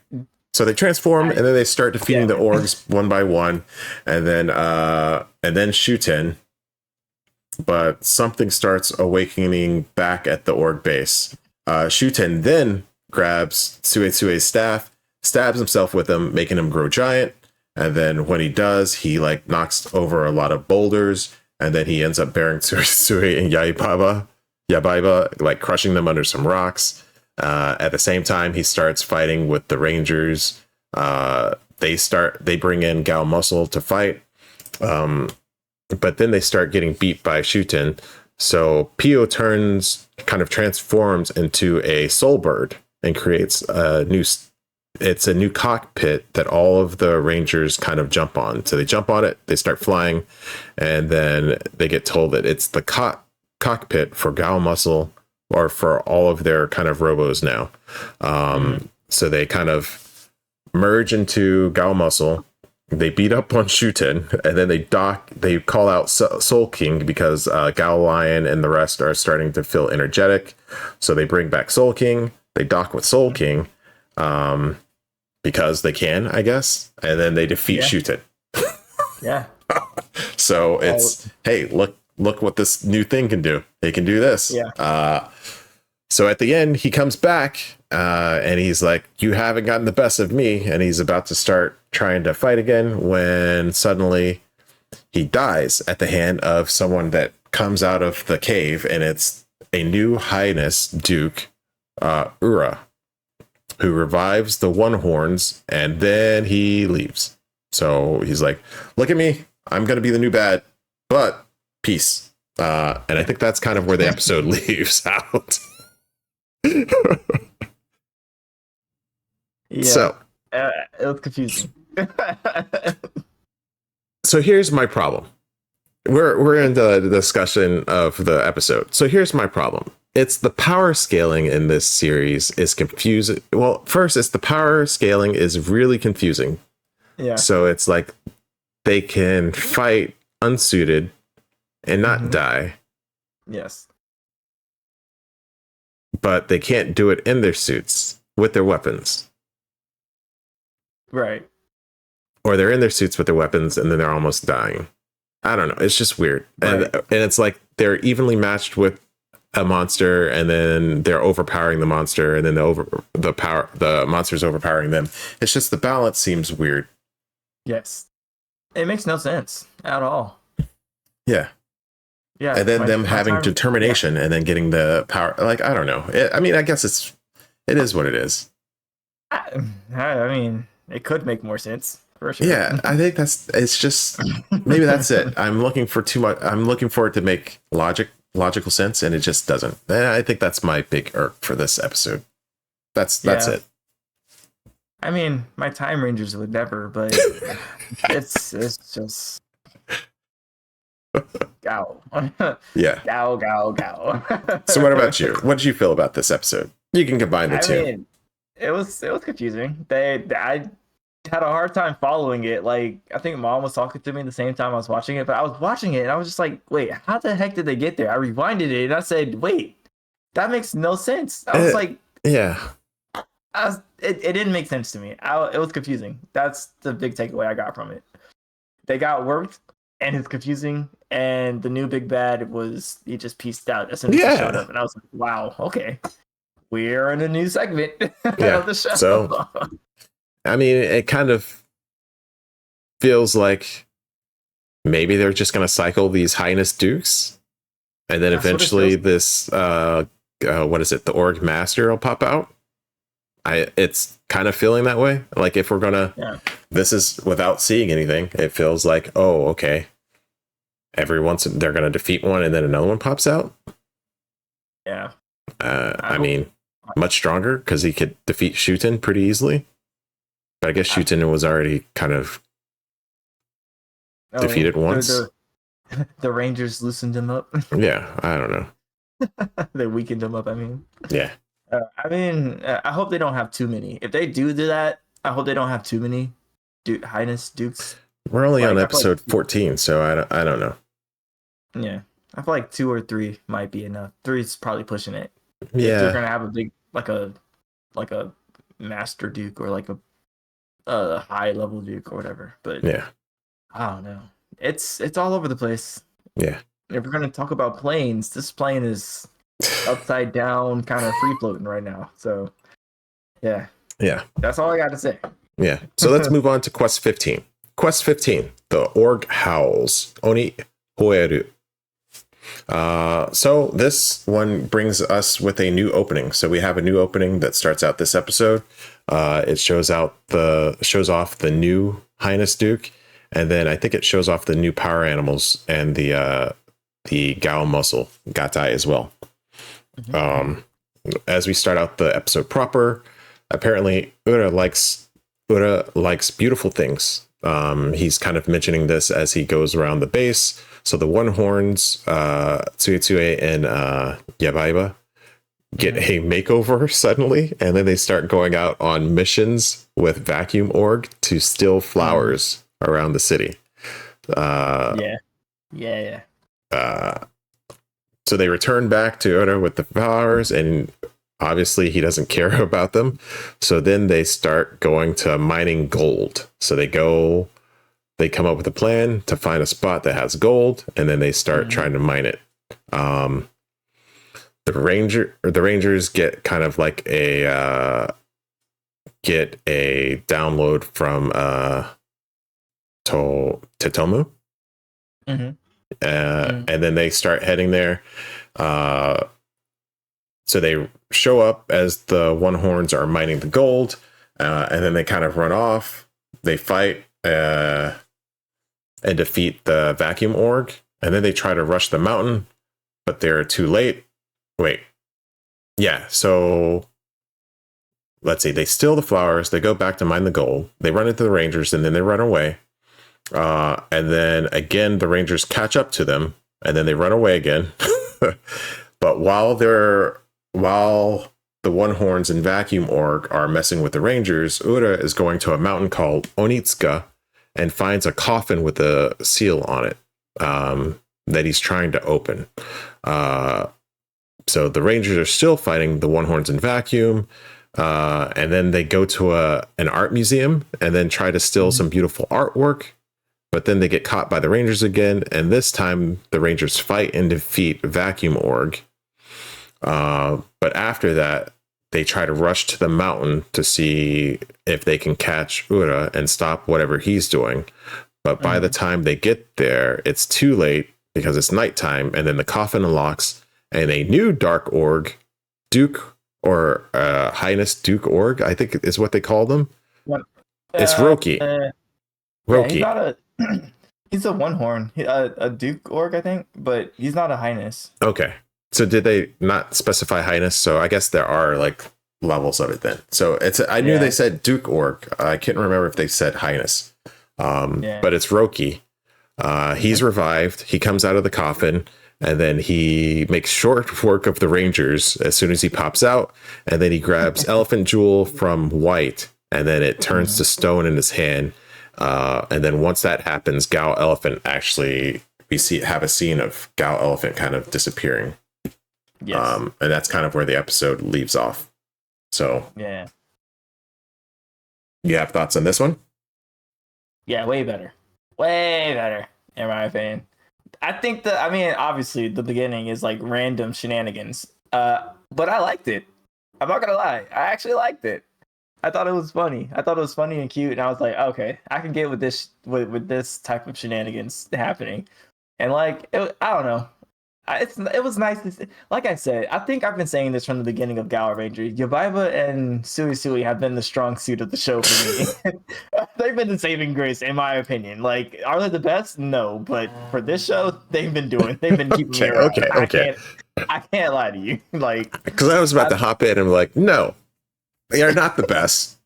So they transform and then they start defeating the orgs one by one, and then Shuten. But something starts awakening back at the org base. Shuten then grabs Tsuetsue's staff, stabs himself with them, making him grow giant. And then when he does, he like knocks over a lot of boulders, and then he ends up burying Tsuetsue and Yabaiba, like crushing them under some rocks. At the same time, he starts fighting with the Rangers. They bring in Gao Muscle to fight. But then they start getting beat by Shuten. So Pio transforms into a soul bird and creates a new cockpit that all of the Rangers kind of jump on. So they jump on it, they start flying, and then they get told that it's the cockpit for Gao Muscle, or for all of their kind of robos now. So they kind of merge into Gao Muscle. They beat up on Shuten, and then they call out Soul King because Gao Lion and the rest are starting to feel energetic. So they bring back Soul King. They dock with Soul King because they can, I guess. And then they defeat Shuten. Yeah. So it's, hey, look what this new thing can do. They can do this. Yeah. So at the end, he comes back and he's like, you haven't gotten the best of me. And he's about to start trying to fight again when suddenly he dies at the hand of someone that comes out of the cave. And it's a new Highness Duke, Ura, who revives the One Horns, and then he leaves. So he's like, look at me. I'm going to be the new bad, but peace. And I think that's kind of where the episode leaves out. So it was confusing. So here's my problem. We're in the discussion of the episode. So here's my problem. it's the power scaling in this series is confusing. Well, first, it's the power scaling is really confusing. Yeah. So it's like they can fight unsuited and not die. Yes. But they can't do it in their suits with their weapons. Right. Or they're in their suits with their weapons and then they're almost dying. I don't know. It's just weird. Right. And it's like they're evenly matched with a monster and then they're overpowering the monster and then the monster's overpowering them. It's just the balance seems weird. Yes. It makes no sense at all. Yeah. Yeah. And then them having determination and then getting the power. Like, I don't know. I mean, I guess it is what it is. I mean, it could make more sense. For sure. Yeah, I think it's just, maybe that's it. I'm looking for too much. I'm looking for it to make logical sense, and it just doesn't. And I think that's my big irk for this episode. That's it. I mean, my Time Rangers would never, but it's just Gao. Yeah. Gao. So what about you? What did you feel about this episode? You can combine the two. Mean, it was confusing. I had a hard time following it. Like, I think Mom was talking to me at the same time I was watching it, but I was watching it and I was just like, wait, how the heck did they get there? I rewinded it and I said, wait, that makes no sense. I was like, yeah, it didn't make sense to me. It was confusing. That's the big takeaway I got from it. They got worked and it's confusing. And the new big bad he just pieced out as soon as he showed up. And I was like, wow, okay. We're in a new segment of the show. So, I mean, it kind of feels like maybe they're just going to cycle these Highness Dukes. And then eventually this, what is it? The Org Master will pop out. It's kind of feeling that way. Like if we're going to, this is without seeing anything. It feels like, oh, okay. Every once they're going to defeat one and then another one pops out. Yeah. I mean, much stronger because he could defeat Shuten pretty easily. But I guess Shuten was already kind of defeated once. The Rangers loosened him up. Yeah, I don't know. They weakened him up, I mean. Yeah. I hope they don't have too many. If they do that, I hope they don't have too many Highness Dukes. We're only on episode 14, so I don't know. Yeah. I feel like 2 or 3 might be enough. 3 is probably pushing it. Yeah. If they're gonna have a big like a Master Duke or like a high level Duke or whatever. But yeah. I don't know. It's all over the place. Yeah. If we're gonna talk about planes, this plane is upside down, kind of free floating right now. So yeah. That's all I got to say. Yeah. So let's move on to Quest 15. Quest 15, the Org Howls, Oni Hoeru. So this one brings us with a new opening. So we have a new opening that starts out this episode. It shows off the new Highness Duke, and then I think it shows off the new power animals and the Gao muscle, Gatai as well. Mm-hmm. As we start out the episode proper, apparently Ura likes beautiful things. He's kind of mentioning this as he goes around the base. So the one horns, Tsuetsue and Yabaiba get a makeover suddenly, and then they start going out on missions with Vacuum Org to steal flowers around the city. Yeah. So they return back to Oda with the flowers, and obviously he doesn't care about them. So then they start going to mining gold. So they come up with a plan to find a spot that has gold, and then they start trying to mine it. The Rangers get kind of like a download from Totomu. And then they start heading there. So they show up as the one horns are mining the gold, and then they kind of run off. They fight and defeat the Vacuum Org, and then they try to rush the mountain, but they're too late. Wait. Yeah, so let's see. They steal the flowers. They go back to mine the gold. They run into the Rangers, and then they run away. And then again, the Rangers catch up to them, and then they run away again. But But while the One Horns and Vacuum Org are messing with the Rangers, Ura is going to a mountain called Onitsuka and finds a coffin with a seal on it that he's trying to open. So the Rangers are still fighting the One Horns and Vacuum. And then they go to an art museum and then try to steal some beautiful artwork. But then they get caught by the Rangers again. And this time the Rangers fight and defeat Vacuum Org. But after that, they try to rush to the mountain to see if they can catch Ura and stop whatever he's doing. But by the time they get there, it's too late because it's nighttime. And then the coffin unlocks and a new Dark Org, Duke or Highness Duke Org, I think is what they call them. It's Roki. Roki. Yeah, he's a One Horn, a Duke Org, I think, but he's not a Highness. Okay. So did they not specify Highness? So I guess there are like levels of it then. So I knew they said Duke Org. I can't remember if they said Highness. But it's Roki. He's revived. He comes out of the coffin and then he makes short work of the Rangers as soon as he pops out. And then he grabs Elephant Jewel from White and then it turns to stone in his hand. And then once that happens, Gao Elephant actually, have a scene of Gao Elephant kind of disappearing. Yes. And that's kind of where the episode leaves off. So yeah, you have thoughts on this one? Yeah, way better, in my opinion. I think obviously the beginning is like random shenanigans, but I liked it. I'm not gonna lie, I actually liked it. I thought it was funny. And cute, and I was like, okay, I can get with this type of shenanigans happening, and like I don't know. It was nice to see. Like I said, I think I've been saying this from the beginning of Gaoranger. Yobaiba and Sui Sui have been the strong suit of the show for me. They've been the saving grace, in my opinion. Like, are they the best? No, but for this show, they've been keeping me around. Okay. I can't lie to you. Like, because I was about to hop in and be like, no, they are not the best.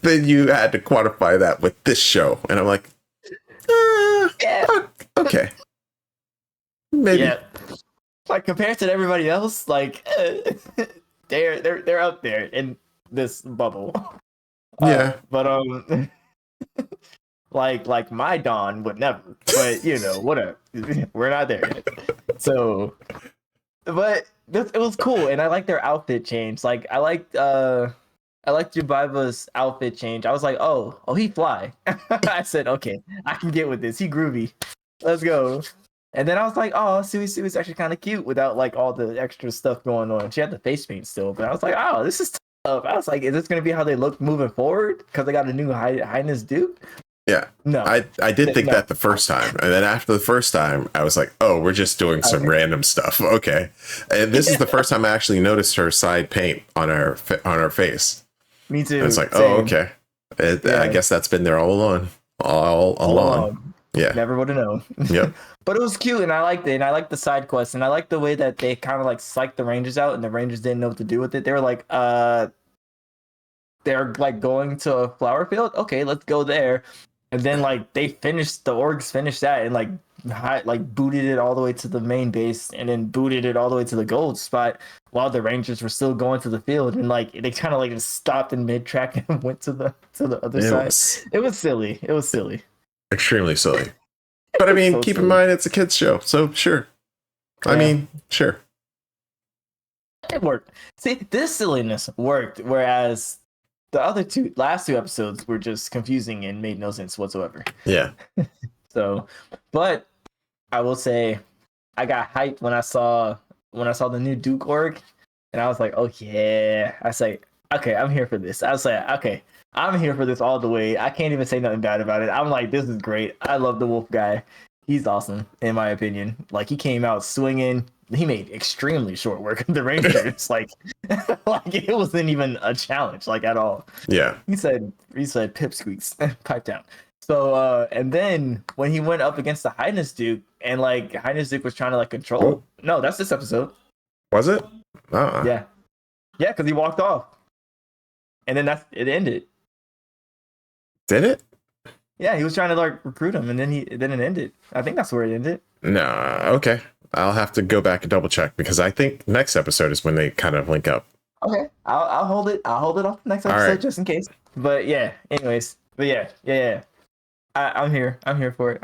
Then you had to quantify that with this show, and I'm like, okay. Maybe. Yeah. Like compared to everybody else, like they're up there in this bubble. Yeah. But like my Dawn would never. But whatever. We're not there yet. So, but it was cool, and I like their outfit change. Like I liked Jubaiba's outfit change. I was like, oh, he fly. I said, okay, I can get with this. He groovy. Let's go. And then I was like, oh, Sui Sui is actually kind of cute without like all the extra stuff going on. She had the face paint still, but I was like, oh, this is tough. I was like, is this going to be how they look moving forward? Because they got a new Highness Duke? Yeah. No. I did think that the first time. And then after the first time, I was like, oh, we're just doing some random stuff. Okay. And this is the first time I actually noticed her side paint on her face. Me too. And it's like, oh, okay. I guess that's been there all along. All along. Yeah. Never would have known. Yep. But it was cute, and I liked it, and I liked the side quests, and I liked the way that they kind of like psyched the Rangers out, and the Rangers didn't know what to do with it. They were like, they're like going to a flower field. Okay, let's go there. And then like the orgs finished that and like booted it all the way to the main base, and then booted it all the way to the gold spot while the Rangers were still going to the field, and like they kind of like just stopped in mid track and went to the other side. It was silly. Extremely silly. But I mean, so keep in mind it's a kids show, so sure. Yeah. I mean, sure. It worked. See, this silliness worked, whereas the last two episodes were just confusing and made no sense whatsoever. Yeah. So, but I will say, I got hyped when I saw the new Duke Org, and I was like, oh yeah. I say, okay, I'm here for this. I was like, okay, I'm here for this all the way. I can't even say nothing bad about it. I'm like, this is great. I love the wolf guy. He's awesome, in my opinion. Like, he came out swinging. He made extremely short work of the Rangers. like it wasn't even a challenge, like, at all. Yeah. He said pipsqueaks, pipe down. So, and then when he went up against the Highness Duke, and like Highness Duke was trying to like control. Oh. No, that's this episode. Was it? Yeah, because he walked off, and then it ended. Did it? Yeah, he was trying to like recruit him, and then it ended. I think that's where it ended. No, okay. I'll have to go back and double check because I think next episode is when they kind of link up. Okay, I'll hold it. I'll hold it off next episode just in case. But yeah, anyways. But yeah. I'm here. I'm here for it.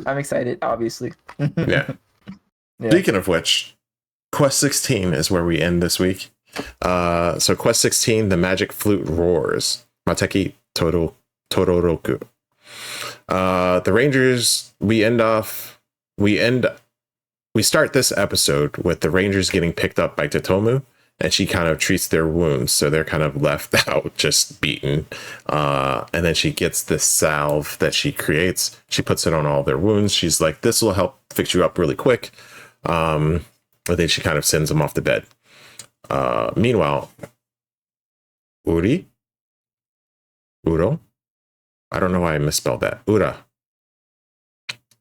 I'm excited, obviously. Yeah. Speaking of which, Quest 16 is where we end this week. So Quest 16, the magic flute roars. Mateki Todoroku. The Rangers, we start this episode with the Rangers getting picked up by Totomu, and she kind of treats their wounds, so they're kind of left out, just beaten. And then she gets this salve that she creates. She puts it on all their wounds. She's like, this will help fix you up really quick. But then she kind of sends them off to bed. Meanwhile, Uro? I don't know why I misspelled that. Ura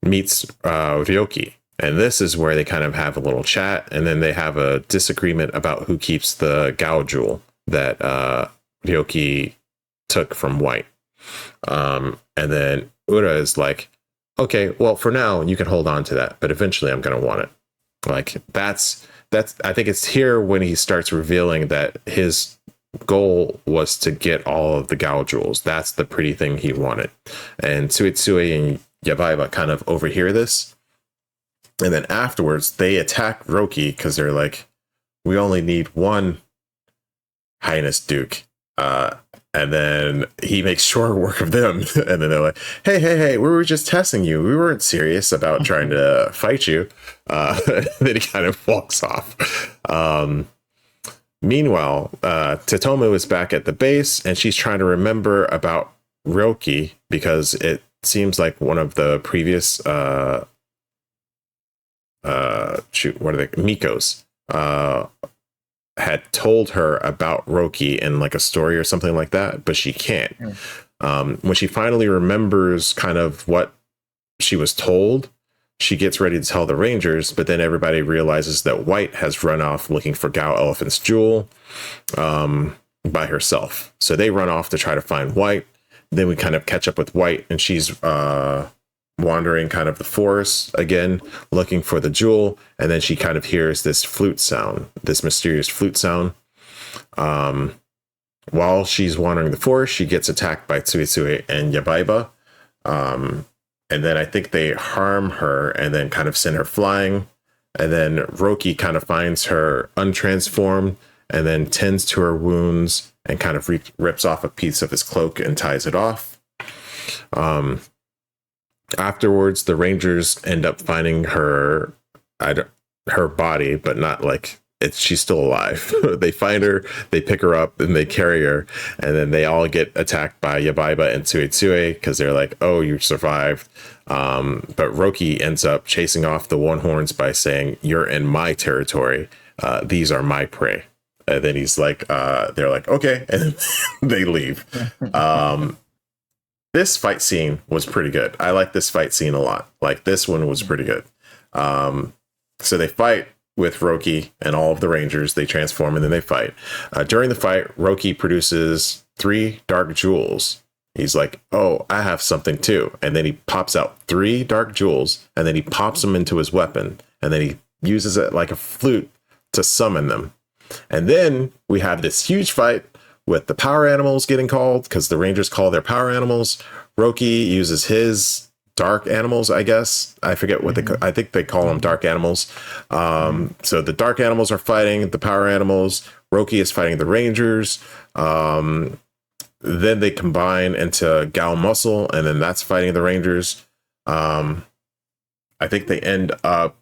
meets Ryoki. And this is where they kind of have a little chat, and then they have a disagreement about who keeps the Gao jewel that Ryoki took from White. And then Ura is like, okay, well, for now, you can hold on to that, but eventually I'm going to want it. Like, that's I think it's here when he starts revealing that his goal was to get all of the Gao jewels. That's the pretty thing he wanted. And Tsuitsui and Yabaiba kind of overhear this. And then afterwards, they attack Roki because they're like, we only need one, Highness Duke. And then he makes short work of them. And then they're like, hey, we were just testing you. We weren't serious about trying to fight you. Then he kind of walks off. Meanwhile, Totomu is back at the base, and she's trying to remember about Ryoki because it seems like one of the previous Mikos had told her about Roki in like a story or something like that, but she can't. When she finally remembers kind of what she was told, she gets ready to tell the Rangers, but then everybody realizes that White has run off looking for Gao Elephant's jewel by herself. So they run off to try to find White. Then we kind of catch up with White, and she's wandering kind of the forest again, looking for the jewel. And then she kind of hears this flute sound, this mysterious flute sound. While she's wandering the forest, she gets attacked by Tsuitsui and Yabaiba. And then I think they harm her and then kind of send her flying. And then Roki kind of finds her untransformed and then tends to her wounds and kind of rips off a piece of his cloak and ties it off. Afterwards, the Rangers end up finding her body, but not like she's still alive. They find her, they pick her up, and they carry her, and then they all get attacked by Yabaiba and Tsuitsui because they're like, "Oh, you survived." But Roki ends up chasing off the One Horns by saying, "You're in my territory. These are my prey." And then he's like, "They're like, okay," and they leave. This fight scene was pretty good. I like this fight scene a lot. Like, this one was pretty good. So they fight with Roki and all of the Rangers. They transform and then they fight. During the fight, Roki produces 3 dark jewels. He's like, oh, I have something too. And then he pops out 3 dark jewels, and then he pops them into his weapon, and then he uses it like a flute to summon them. And then we have this huge fight with the power animals getting called because the Rangers call their power animals. Roki uses his dark animals, I guess. I forget what I think they call them dark animals. So the dark animals are fighting the power animals. Roki is fighting the Rangers. Then they combine into Gao Muscle, and then that's fighting the Rangers. I think they end up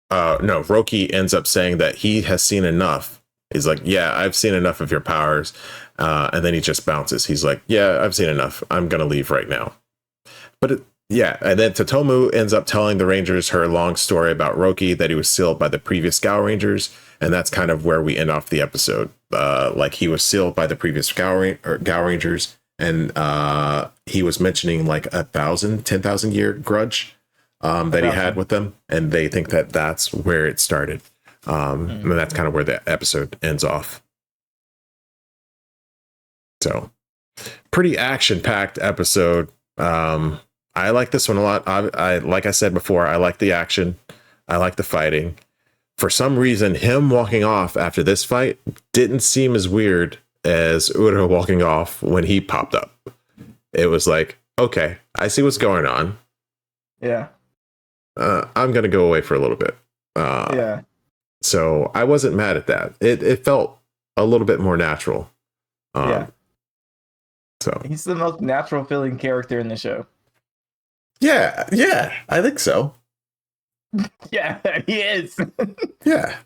Roki ends up saying that he has seen enough. He's like, yeah, I've seen enough of your powers. And then he just bounces. He's like, yeah, I've seen enough. I'm going to leave right now. But and then Totomu ends up telling the Rangers her long story about Roki, that he was sealed by the previous Gaorangers. And that's kind of where we end off the episode. Like, he was sealed by the previous Gaorangers. And he was mentioning like 10,000 year grudge that he had with them. And they think that that's where it started. And that's kind of where the episode ends off. So, pretty action-packed episode. I like this one a lot. I like I said before, I like the action. I like the fighting. For some reason, him walking off after this fight didn't seem as weird as Ura walking off when he popped up. It was like, okay, I see what's going on. Yeah. I'm going to go away for a little bit. Yeah. So I wasn't mad at that. It felt a little bit more natural. Yeah. So he's the most natural feeling character in the show. Yeah, I think so. Yeah, he is. Yeah.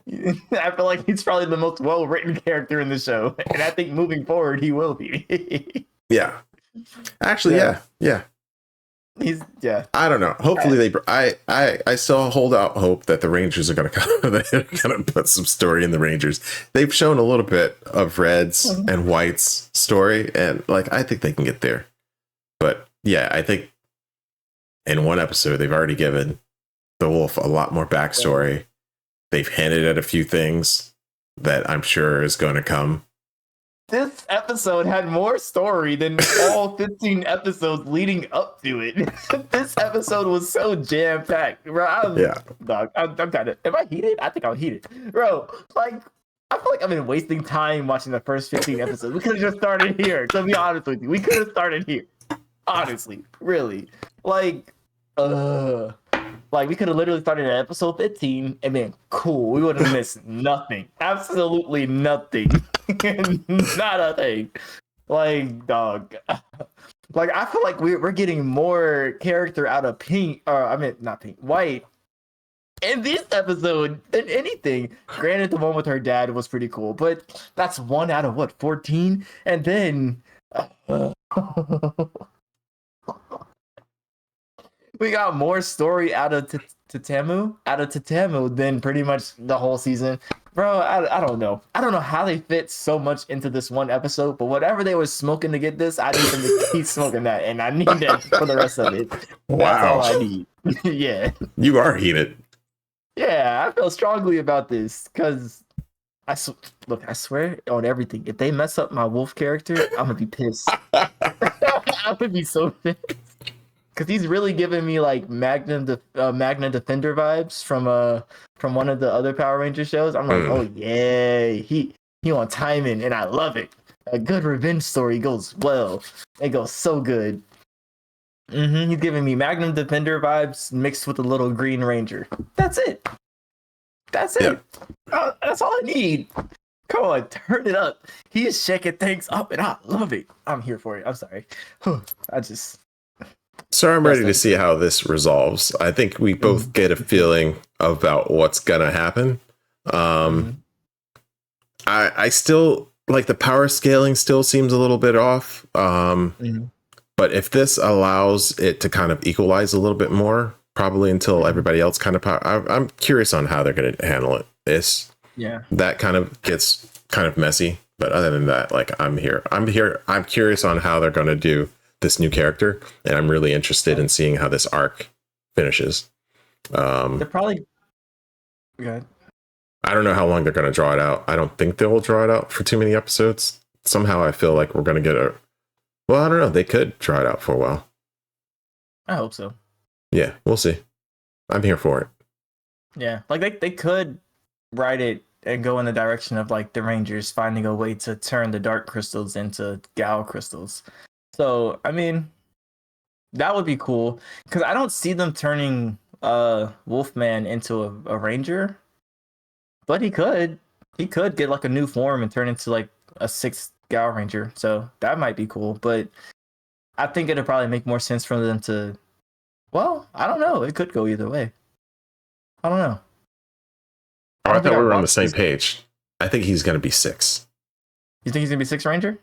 I feel like he's probably the most well-written character in the show. And I think moving forward, he will be. Yeah. Actually, yeah. I don't know. Hopefully I still hold out hope that the Rangers are gonna put some story in the Rangers. They've shown a little bit of Red's and White's story, and like I think they can get there. But yeah, I think in one episode they've already given the Wolf a lot more backstory. They've hinted at a few things that I'm sure is going to come. This episode had more story than all 15 episodes leading up to it. This episode was so jam-packed. Bro, Dog, I'm kind of... Am I heated? I think I'm heated. Bro, like, I feel like I've been wasting time watching the first 15 episodes. We could have just started here, to be honest with you. We could have started here. Honestly. Really. Like, we could have literally started at episode 15 and been cool. We would have missed nothing. Absolutely nothing. Not a thing. Like, dog. Like, I feel like we're getting more character out of White in this episode than anything. Granted, the one with her dad was pretty cool, but that's 1 out of 14? And then we got more story out of Tatamu than pretty much the whole season. Bro, I don't know. I don't know how they fit so much into this one episode, but whatever they were smoking to get this, I need them to keep smoking that, and I need that for the rest of it. Wow. That's all I need. Yeah. You are heated. Yeah, I feel strongly about this, because I swear on everything, if they mess up my Wolf character, I'm going to be pissed. I'm going to be so pissed. Because he's really giving me like Magna Defender vibes from one of the other Power Ranger shows. I'm like, oh yeah, he on timing, and I love it. A good revenge story goes well. It goes so good. He's giving me Magnum Defender vibes mixed with a little Green Ranger. That's it. That's it. That's all I need. Come on, turn it up. He is shaking things up, and I love it. I'm here for it. I'm sorry. So I'm ready to see how this resolves. I think we both get a feeling about what's gonna happen. I still like the power scaling still seems a little bit off. But if this allows it to kind of equalize a little bit more, probably until everybody else kind of I'm curious on how they're gonna handle it. That kind of gets kind of messy. But other than that, like I'm here. I'm curious on how they're gonna do this new character, and I'm really interested in seeing how this arc finishes. They're probably good. I don't know how long they're going to draw it out. I don't think they will draw it out for too many episodes. Somehow I feel like we're going to get I don't know. They could draw it out for a while. I hope so. Yeah, we'll see. I'm here for it. Yeah, like they could write it and go in the direction of like the Rangers finding a way to turn the dark crystals into Gao crystals. So, I mean, that would be cool, because I don't see them turning Wolfman into a Ranger, but he could get like a new form and turn into like a 6th Gaoranger, so that might be cool. But I think it'd probably make more sense for them to, well, I don't know, it could go either way. I don't know. I thought we were on the same page. I think he's going to be 6. You think he's going to be 6 Ranger?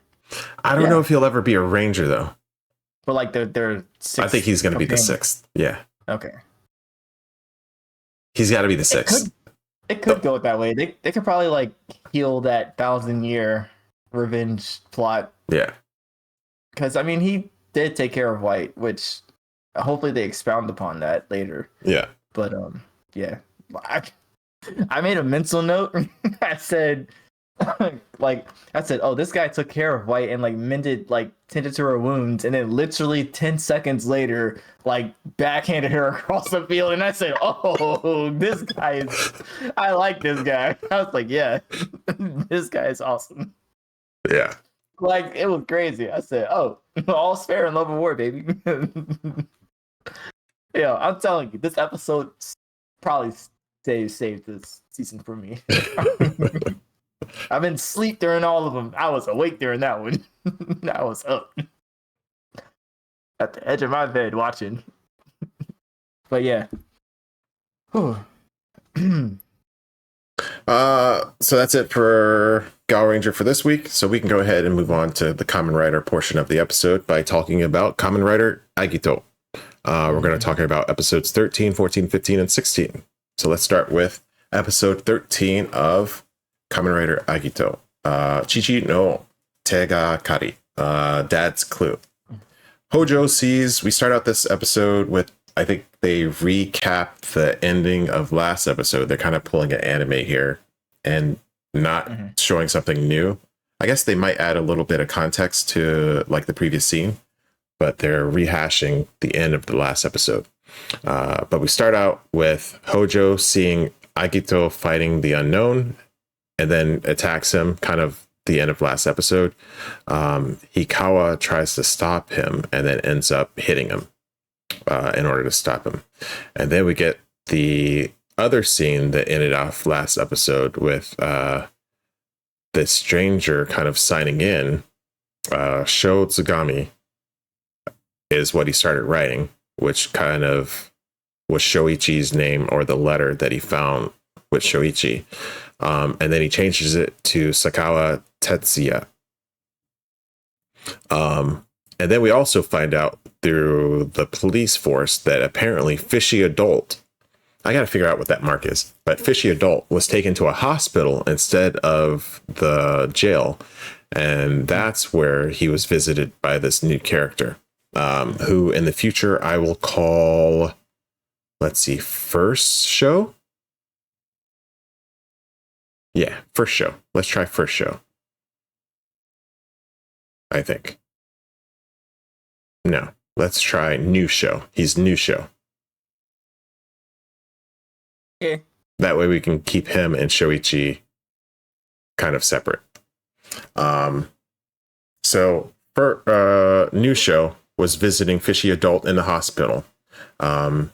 I don't know if he'll ever be a Ranger, though. But like they're 6th. I think he's going to be the 6th. Yeah. Okay. He's got to be the 6th. It could go that way. They could probably like heal that 1,000-year revenge plot. Yeah. Because I mean, he did take care of White, which hopefully they expound upon that later. Yeah. But yeah, I made a mental note. I said, Like I said, oh, this guy took care of White and like tended to her wounds, and then literally 10 seconds later, like backhanded her across the field. And I said, oh, this guy is, I like this guy. I was like, yeah, this guy is awesome. Yeah. Like it was crazy. I said, oh, all's fair in love and war, baby. Yeah, I'm telling you, this episode probably saved this season for me. I've been asleep during all of them. I was awake during that one. I was up at the edge of my bed watching. But yeah. So that's it for Gaoranger for this week. So we can go ahead and move on to the Kamen Rider portion of the episode by talking about Kamen Rider Agito. We're going to talk about episodes 13, 14, 15, and 16. So let's start with episode 13 of Kamen Rider Agito. Chichi no Tega Kari. Dad's Clue. Hojo sees, we start out this episode with, I think they recap the ending of last episode. They're kind of pulling an anime here and not showing something new. I guess they might add a little bit of context to like the previous scene, but they're rehashing the end of the last episode. But we start out with Hojo seeing Agito fighting the unknown and then attacks him, kind of the end of last episode. Hikawa tries to stop him and then ends up hitting him in order to stop him. And then we get the other scene that ended off last episode with this stranger kind of signing in. Sho Tsugami is what he started writing, which kind of was Shoichi's name, or the letter that he found with Shoichi. And then he changes it to Sakawa Tetsuya. And then we also find out through the police force that apparently Fishy Adult, I got to figure out what that mark is, but Fishy Adult was taken to a hospital instead of the jail. And that's where he was visited by this new character, who in the future I will call, let's see, First Show? Yeah, First Show. Let's try First Show. I think. No, let's try New Show. He's New Show. Yeah. That way we can keep him and Shoichi kind of separate. So for New Show was visiting Fishy Adult in the hospital. And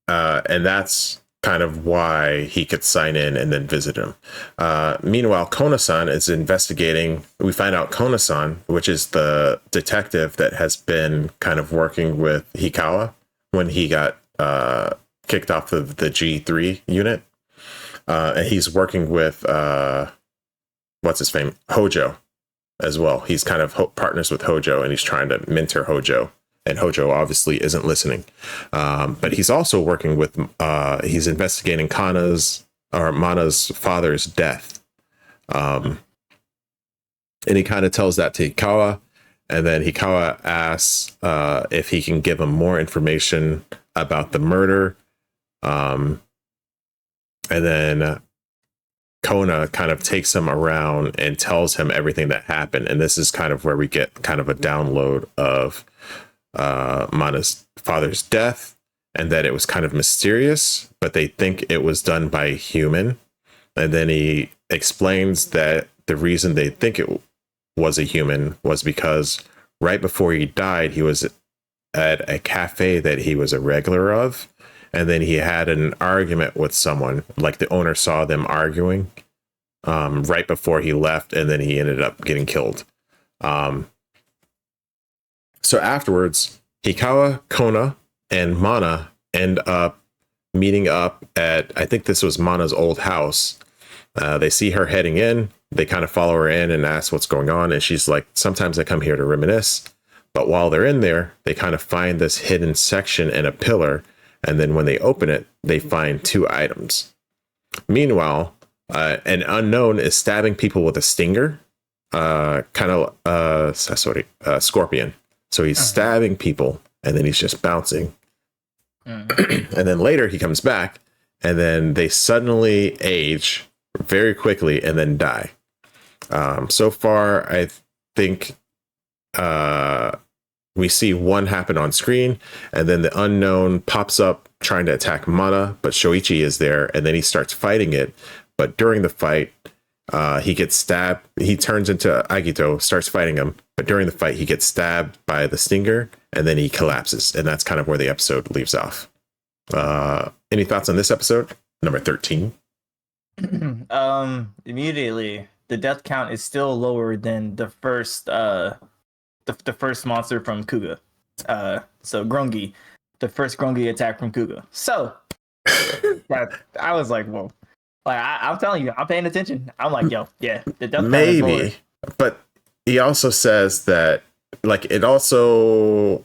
that's kind of why he could sign in and then visit him. Meanwhile, Kona-san is investigating. We find out Kona-san, which is the detective that has been kind of working with Hikawa when he got kicked off of the G3 unit. And he's working with, what's his name? Hojo as well. He's kind of partners with Hojo, and he's trying to mentor Hojo. And Hojo obviously isn't listening. But he's also working with, he's investigating Mana's father's death. And he kind of tells that to Hikawa. And then Hikawa asks if he can give him more information about the murder. And then Kona kind of takes him around and tells him everything that happened. And this is kind of where we get kind of a download of Mana's father's death, and that it was kind of mysterious, but they think it was done by a human. And then he explains that the reason they think it was a human was because right before he died, he was at a cafe that he was a regular of. And then he had an argument with someone, like the owner saw them arguing right before he left, and then he ended up getting killed. So afterwards, Hikawa, Kona, and Mana end up meeting up at, I think this was Mana's old house. They see her heading in. They kind of follow her in and ask what's going on. And she's like, sometimes I come here to reminisce. But while they're in there, they kind of find this hidden section in a pillar. And then when they open it, they find two items. Meanwhile, an unknown is stabbing people with a stinger, scorpion. So he's stabbing people, and then he's just bouncing. And then later he comes back, and then they suddenly age very quickly and then die. So far, I think we see one happen on screen, and then the unknown pops up trying to attack Mana, but Shoichi is there, and then he starts fighting it. But during the fight, he gets stabbed. He turns into Agito, starts fighting him, but during the fight, he gets stabbed by the stinger, and then he collapses, and that's kind of where the episode leaves off. Any thoughts on this episode, number 13? Immediately, the death count is still lower than the first the first monster from Kuga. So Grongi, the first Grongi attack from Kuga. So I was like, whoa. Like I'm telling you, I'm paying attention. I'm like, yo, yeah, the death count is lower. But he also says that like it also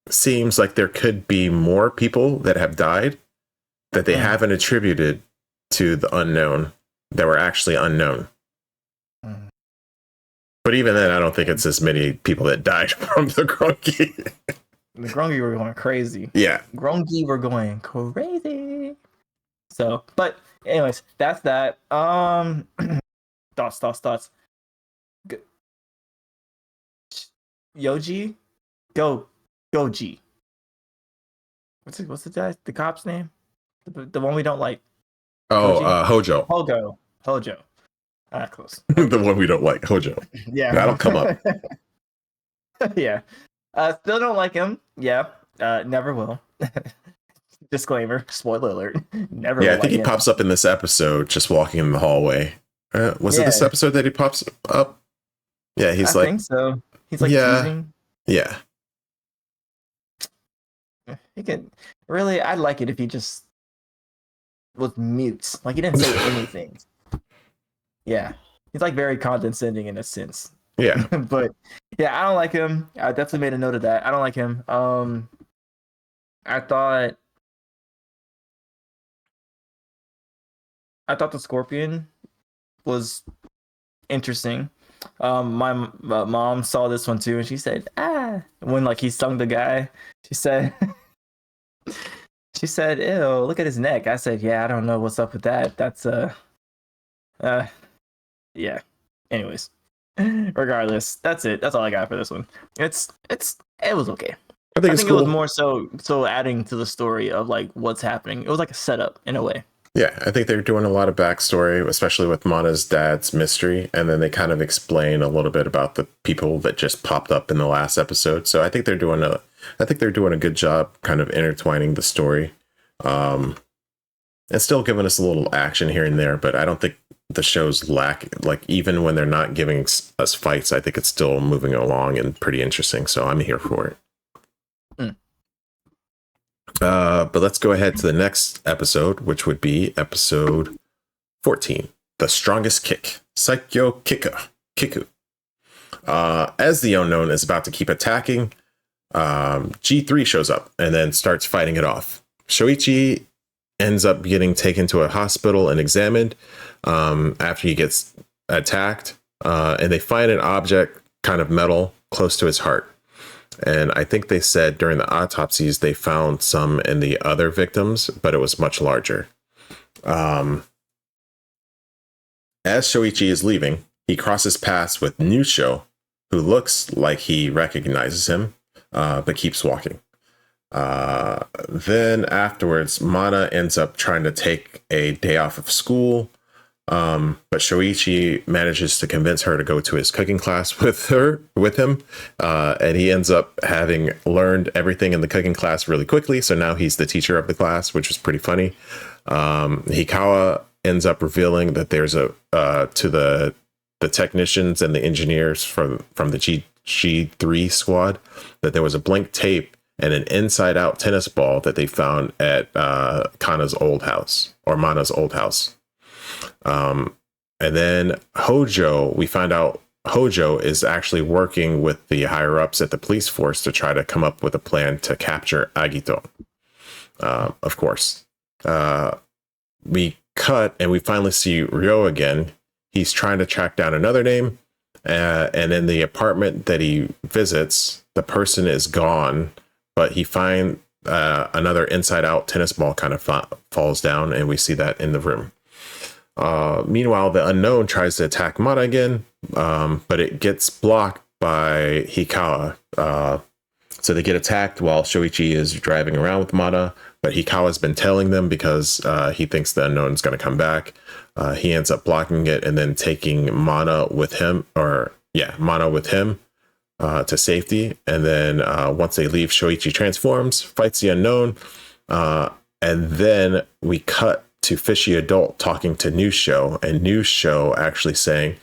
seems like there could be more people that have died that they haven't attributed to the unknown that were actually unknown. But even then, I don't think it's as many people that died from the Grongi. The Grongi were going crazy. Yeah. Grongi were going crazy. So, but anyways, that's that. Thoughts. Yoji? Goji. What's the guy? The cop's name? The one we don't like. Hojo. Hojo. Close. The one we don't like, Hojo. Yeah. That'll come up. Yeah. Still don't like him. Yeah. Never will. Disclaimer. Spoiler alert. Never will. Yeah, I think he pops up in this episode just walking in the hallway. Was it this episode that he pops up? Yeah, I think so. He's like teasing. Yeah. He could really, I'd like it if he just was mute. Like he didn't say anything. Yeah. He's like very condescending in a sense. Yeah. But yeah, I don't like him. I definitely made a note of that. I don't like him. I thought the Scorpion was interesting. My mom saw this one too, and she said, when like he stung the guy, she said, ew, look at his neck. I said, yeah, I don't know what's up with that. That's yeah. Anyways, regardless, that's it. That's all I got for this one. It was okay. I think cool. It was more so adding to the story of like what's happening. It was like a setup in a way. Yeah, I think they're doing a lot of backstory, especially with Mana's dad's mystery, and then they kind of explain a little bit about the people that just popped up in the last episode. So I think they're doing a good job kind of intertwining the story, and still giving us a little action here and there. But I don't think the show's like even when they're not giving us fights, I think it's still moving along and pretty interesting. So I'm here for it. But let's go ahead to the next episode, which would be episode 14, The Strongest Kick, Saikyo Kiku. As the unknown is about to keep attacking, G3 shows up and then starts fighting it off. Shoichi ends up getting taken to a hospital and examined after he gets attacked, and they find an object, kind of metal, close to his heart. And I think they said during the autopsies, they found some in the other victims, but it was much larger. As Shoichi is leaving, he crosses paths with Nusho, who looks like he recognizes him, but keeps walking. Then afterwards, Mana ends up trying to take a day off of school, but Shoichi manages to convince her to go to his cooking class with him, and he ends up having learned everything in the cooking class really quickly, so now he's the teacher of the class, which was pretty funny. Hikawa ends up revealing that there's to the technicians and the engineers from the G3 squad that there was a blank tape and an inside-out tennis ball that they found at Kana's old house, or Mana's old house. And then Hojo, we find out Hojo is actually working with the higher ups at the police force to try to come up with a plan to capture Agito. Of course, we cut and we finally see Ryo again. He's trying to track down another name, and in the apartment that he visits, the person is gone, but he finds another inside out tennis ball kind of falls down, and we see that in the room. Meanwhile, the unknown tries to attack Mata again, but it gets blocked by Hikawa. So they get attacked while Shoichi is driving around with Mata, but Hikawa's been telling them because he thinks the unknown is going to come back. He ends up blocking it and then taking Mana with him, to safety. And then once they leave, Shoichi transforms, fights the unknown, and then we cut to Fishy Adult talking to News Show, and News Show actually saying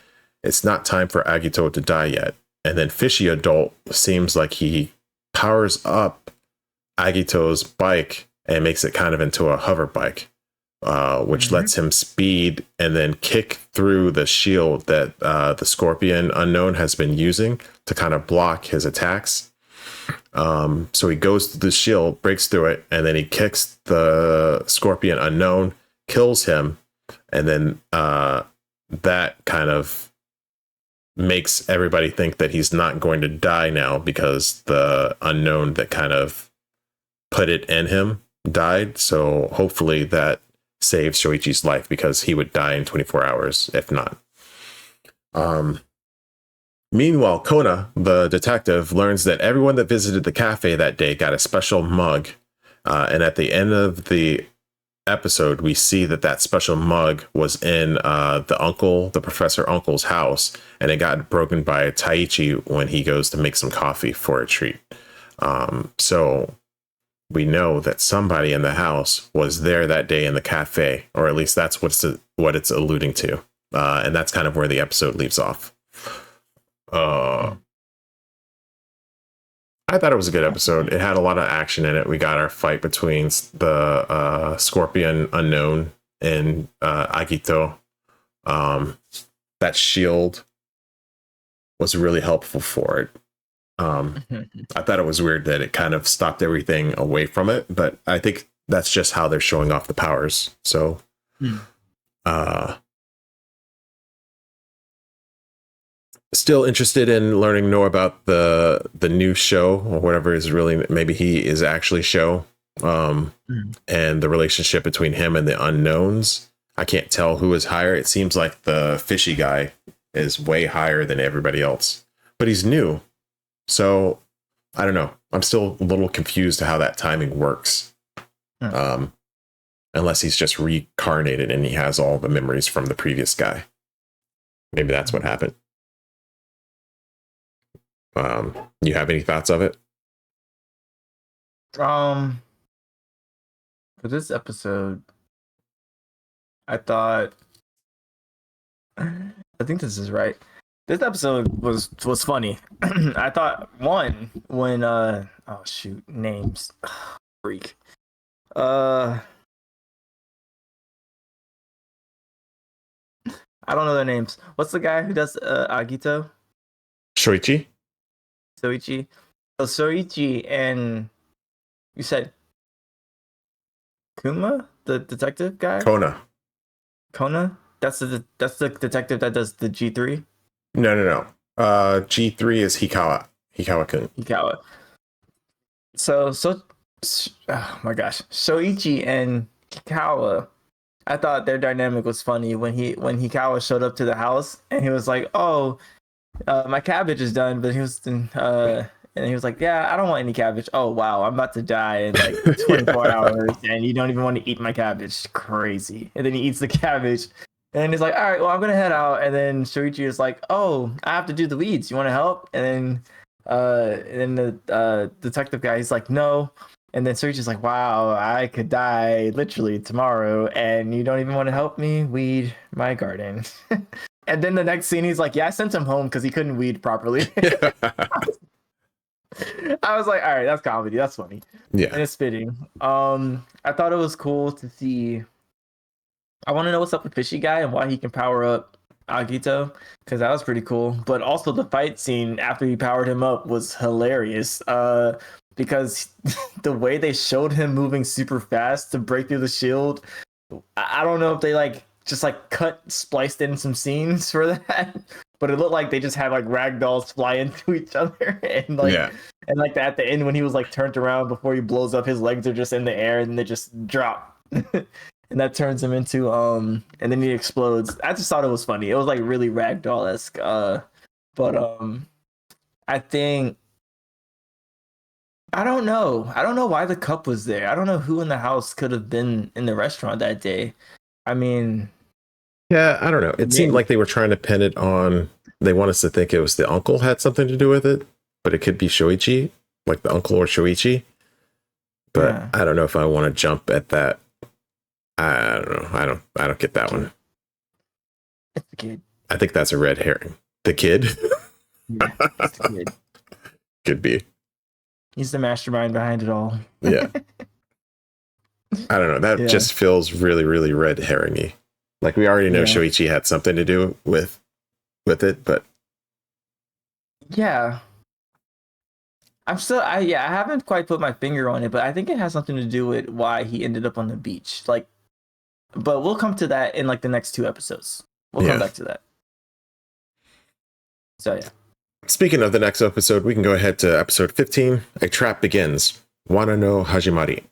it's not time for Agito to die yet. And then Fishy Adult seems like he powers up Agito's bike and makes it kind of into a hover bike, which lets him speed and then kick through the shield that the Scorpion unknown has been using to kind of block his attacks. So he goes to the shield, breaks through it, and then he kicks the Scorpion unknown, kills him, and then that kind of makes everybody think that he's not going to die now because the unknown that kind of put it in him died. So hopefully that saves Shoichi's life, because he would die in 24 hours if not. Meanwhile, Kona, the detective, learns that everyone that visited the cafe that day got a special mug. And at the end of the episode, we see that special mug was in the professor uncle's house, and it got broken by Taichi when he goes to make some coffee for a treat. So we know that somebody in the house was there that day in the cafe, or at least that's what it's alluding to. And that's kind of where the episode leaves off. I thought it was a good episode. It had a lot of action in it. We got our fight between the Scorpion unknown and Agito. That shield was really helpful for it. I thought it was weird that it kind of stopped everything away from it, but I think that's just how they're showing off the powers. So, still interested in learning more about the new show, or whatever is really, maybe he is actually show, and the relationship between him and the unknowns. I can't tell who is higher. It seems like the fishy guy is way higher than everybody else, but he's new. So I don't know. I'm still a little confused to how that timing works. Unless he's just reincarnated and he has all the memories from the previous guy. Maybe that's what happened. You have any thoughts of it? For this episode, I think this is right. This episode was funny. I thought when names freak. I don't know their names. What's the guy who does Agito? Shoichi. So Shoichi and you said Kuma, the detective guy? Kona. That's the detective that does the G3? No. G3 is Hikawa. Hikawa-kun. Hikawa. So oh my gosh. Shoichi and Hikawa, I thought their dynamic was funny when Hikawa showed up to the house and he was like, "Oh, my cabbage is done," but he was and he was like, "Yeah, I don't want any cabbage." "Oh wow, I'm about to die in like 24 hours, and you don't even want to eat my cabbage. Crazy." And then he eats the cabbage, and he's like, "All right, well, I'm gonna head out." And then Shoichi is like, "Oh, I have to do the weeds. You want to help?" And then the detective guy, he's like, "No." And then Shoichi's like, "Wow, I could die literally tomorrow, and you don't even want to help me weed my garden." And then the next scene, he's like, "Yeah, I sent him home because he couldn't weed properly." I was like, all right, that's comedy. That's funny. Yeah. And it's fitting. I thought it was cool to see. I want to know what's up with Fishy Guy and why he can power up Agito, because that was pretty cool. But also the fight scene after he powered him up was hilarious. Because the way they showed him moving super fast to break through the shield, I don't know if they just spliced in some scenes for that, but it looked like they just had ragdolls fly into each other and at the end when he was turned around before he blows up, his legs are just in the air and they just drop. and that turns him into and then he explodes. I just thought it was funny. It was like really ragdoll-esque. But I think I don't know. I don't know why the cup was there. I don't know who in the house could have been in the restaurant that day. I mean, yeah, I don't know. It seemed like they were trying to pin it on. They want us to think it was the uncle had something to do with it, but it could be Shoichi, like the uncle or Shoichi. But yeah. I don't know if I want to jump at that. I don't know. I don't get that one. It's the kid. I think that's a red herring. The kid? Yeah, it's the kid. Could be. He's the mastermind behind it all. Yeah. I don't know. That just feels really, really red herring-y. Like we already know Shoichi had something to do with it, but yeah. I haven't quite put my finger on it, but I think it has something to do with why he ended up on the beach. Like, but we'll come to that in like the next 2 episodes. We'll come back to that. So yeah. Speaking of the next episode, we can go ahead to episode 15. A trap begins. Wana no Hajimari.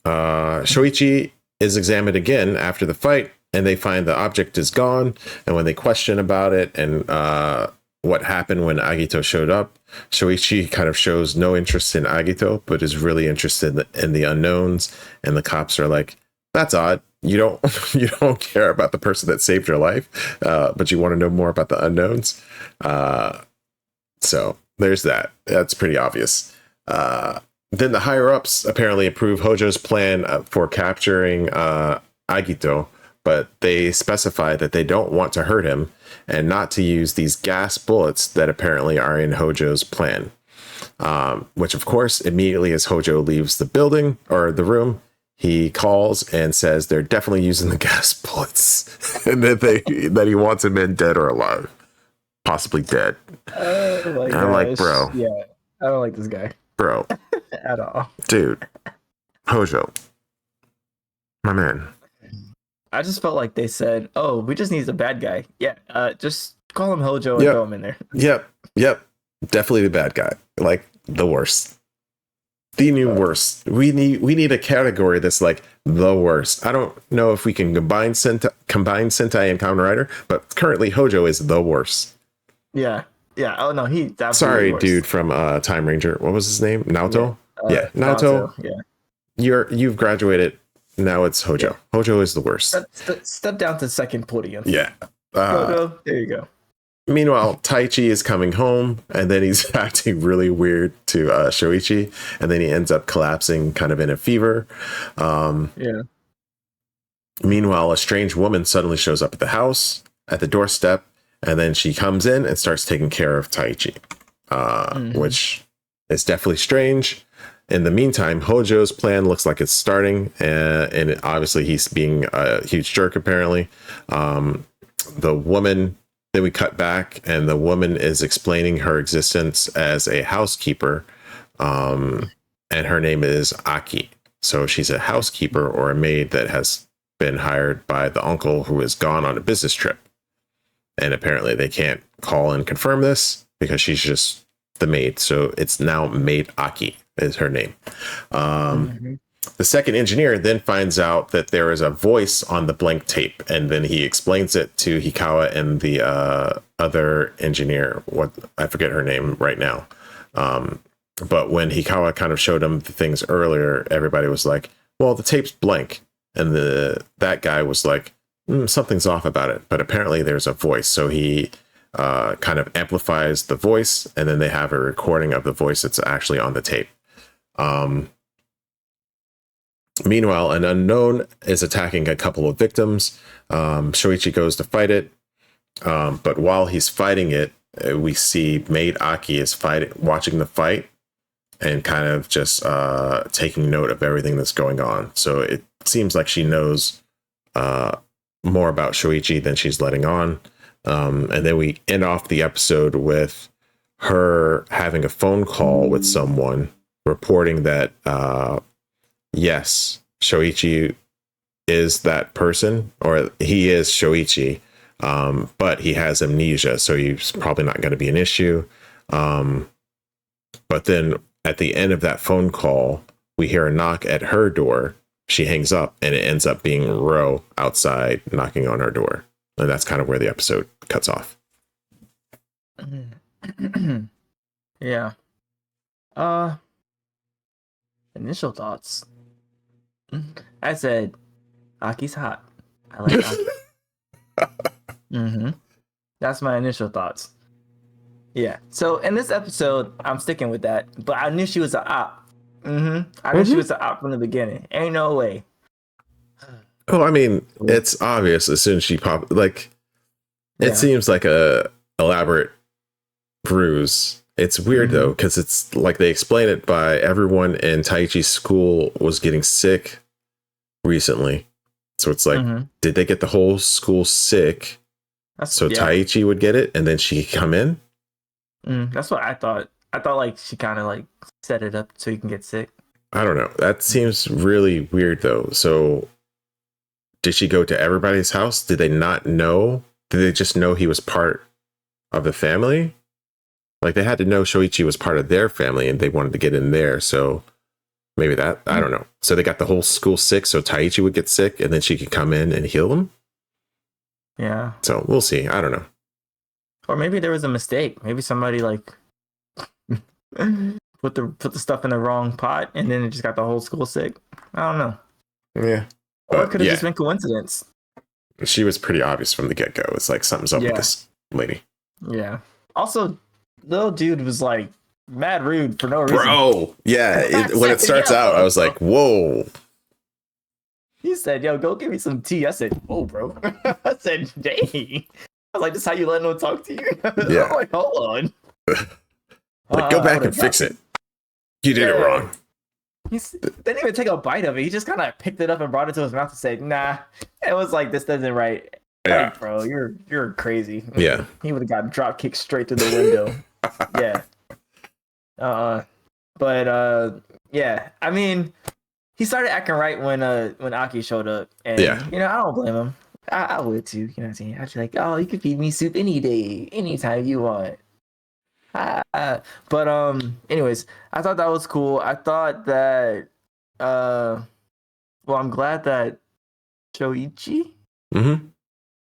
Shoichi is examined again after the fight, and they find the object is gone. And when they question about it and what happened when Agito showed up, Shoichi kind of shows no interest in Agito, but is really interested in the unknowns. And the cops are like, "That's odd. You don't care about the person that saved your life, but you want to know more about the unknowns." So there's that. That's pretty obvious. Then the higher ups apparently approve Hojo's plan for capturing Agito, but they specify that they don't want to hurt him and not to use these gas bullets that apparently are in Hojo's plan. Which, of course, immediately as Hojo leaves the building or the room, he calls and says they're definitely using the gas bullets and that he wants him in dead or alive. Possibly dead. And I'm like, bro. Yeah, I don't like this guy. Bro. At all. Dude. Hojo. My man. I just felt like they said, "Oh, we just need a bad guy." Yeah, just call him Hojo and throw him in there. Yep. Definitely the bad guy. Like the worst. The new worst. We need a category that's like the worst. I don't know if we can combine Sentai and Kamen Rider, but currently Hojo is the worst. Yeah. Oh no, he. Sorry, dude from Time Ranger. What was his name? Naoto. Naoto. Yeah. You've graduated. Now it's Hojo. Hojo is the worst. Step down to second podium. Yeah. Hojo, there you go. Meanwhile, Taichi is coming home, and then he's acting really weird to Shoichi, and then he ends up collapsing, kind of in a fever. Meanwhile, a strange woman suddenly shows up at the house, at the doorstep, and then she comes in and starts taking care of Taichi, which is definitely strange. In the meantime, Hojo's plan looks like it's starting, and obviously he's being a huge jerk, apparently. The woman, then we cut back, and the woman is explaining her existence as a housekeeper, and her name is Aki. So she's a housekeeper or a maid that has been hired by the uncle who is gone on a business trip. And apparently they can't call and confirm this because she's just the maid. So it's now Maid Aki is her name. The second engineer then finds out that there is a voice on the blank tape, and then he explains it to Hikawa and the other engineer. What I forget her name right now. But when Hikawa kind of showed him the things earlier, everybody was like, "Well, the tape's blank," and that guy was like, "Something's off about it." But apparently there's a voice, so he kind of amplifies the voice, and then they have a recording of the voice that's actually on the tape. Meanwhile, an unknown is attacking a couple of victims. Shoichi goes to fight it, but while he's fighting it, we see Maid Aki is watching the fight and kind of just taking note of everything that's going on. So it seems like she knows more about Shoichi than she's letting on. And then we end off the episode with her having a phone call with someone reporting that yes, Shoichi is that person, or he is Shoichi, but he has amnesia, so he's probably not going to be an issue. But then at the end of that phone call, we hear a knock at her door. she hangs up, and it ends up being Ro outside knocking on her door. And that's kind of where the episode cuts off. Yeah. Initial thoughts. I said, Aki's hot. I like Aki. That's my initial thoughts. Yeah. So in this episode, I'm sticking with that. But I knew she was an op. I knew she was an op from the beginning. Ain't no way. Oh, I mean, it's obvious as soon as she popped. Like, it seems like a elaborate ruse. It's weird though, because it's like they explain it by everyone in Taichi's school was getting sick recently. So it's like, did they get the whole school sick? Taichi would get it and then she could come in? That's what I thought. I thought like she kind of like set it up so you can get sick. I don't know. That seems really weird though. So did she go to everybody's house? Did they not know? Did they just know he was part of the family? Like they had to know Shoichi was part of their family and they wanted to get in there. So maybe that, I don't know. So they got the whole school sick. So Taichi would get sick and then she could come in and heal him. Yeah. So we'll see. I don't know. Or maybe there was a mistake. Maybe somebody like put the stuff in the wrong pot and then it just got the whole school sick. I don't know. Yeah. Or it could have just been coincidence. She was pretty obvious from the get-go. It's like something's up with this lady. Yeah. Also, little dude was like mad rude for no reason. Bro, yeah. When it starts out, I was like, whoa. He said, yo, go give me some tea. I said, whoa, bro. I said, dang. I was like, this is how you let no one talk to you? Yeah. I'm like, hold on. Like, go back and fix it. You did it wrong. He didn't even take a bite of it. He just kind of picked it up and brought it to his mouth and said, nah. It was like, this doesn't right. Yeah. Hey, bro, you're crazy. Yeah. He would have got drop kicked straight through the window. Yeah. Yeah. I mean, he started acting right when Aki showed up, and you know, I don't blame him. I would too. You know what I'm saying? I'd be like, oh, you can feed me soup any day, anytime you want. But anyways, I thought that was cool. I thought that well, I'm glad that Shoichi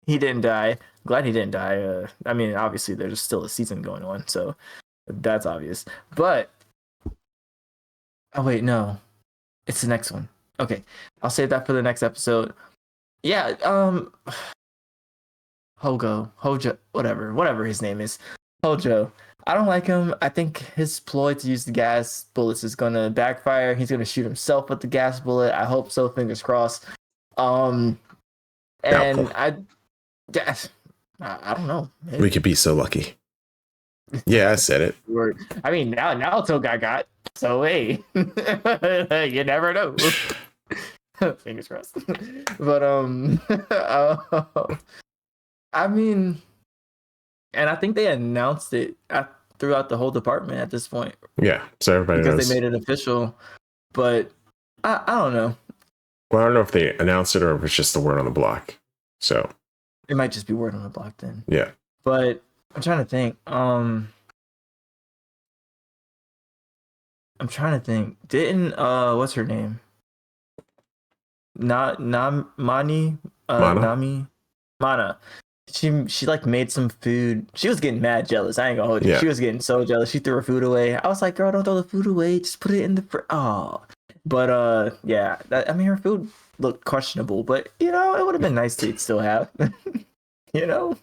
he didn't die. Glad he didn't die. I mean, obviously there's still a season going on, so that's obvious. But oh wait, no. It's the next one. Okay. I'll save that for the next episode. Yeah, Hojo, whatever his name is. Hojo. I don't like him. I think his ploy to use the gas bullets is gonna backfire. He's gonna shoot himself with the gas bullet. I hope so, fingers crossed. And I don't know. Maybe. We could be so lucky. Yeah, I said it. I mean, now Toga got. So hey, you never know. Fingers crossed. But I mean, and I think they announced it throughout the whole department at this point. Yeah, so everybody knows. Because they made it official. But I don't know. Well, I don't know if they announced it or if it's just the word on the block. So it might just be word on the block then. Yeah. But I'm trying to think. Didn't what's her name? Nami? Mana. She like made some food. She was getting mad jealous. I ain't gonna hold you. Yeah. She was getting so jealous. She threw her food away. I was like, girl, don't throw the food away. Just put it in the But yeah. I mean, her food looked questionable, but you know, it would have been nice to still have. You know.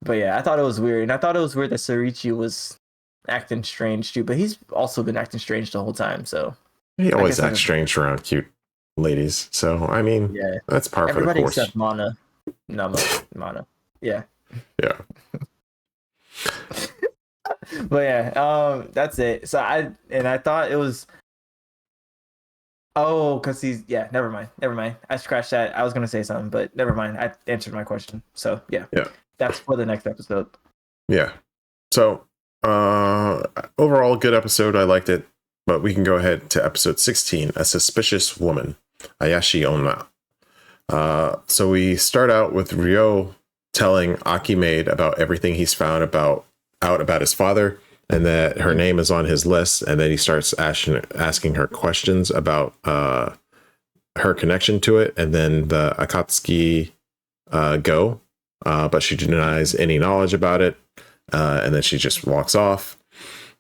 But yeah, I thought it was weird, and I thought it was weird that Sorichi was acting strange too, but he's also been acting strange the whole time, so he always acts strange around cute ladies, so I mean, yeah, that's par for the course. Except Mana. Yeah But yeah, that's it. So I thought it was because he's never mind, I scratched that. I was gonna say something, but never mind, I answered my question. So yeah that's for the next episode. So overall good episode. I liked it, but we can go ahead to episode 16, A Suspicious Woman, Ayashi Onna. So we start out with Ryo telling Aki Maid about everything he's found out about his father and that her name is on his list. And then he starts asking her questions about her connection to it. And then the Akatsuki go, but she denies any knowledge about it. And then she just walks off.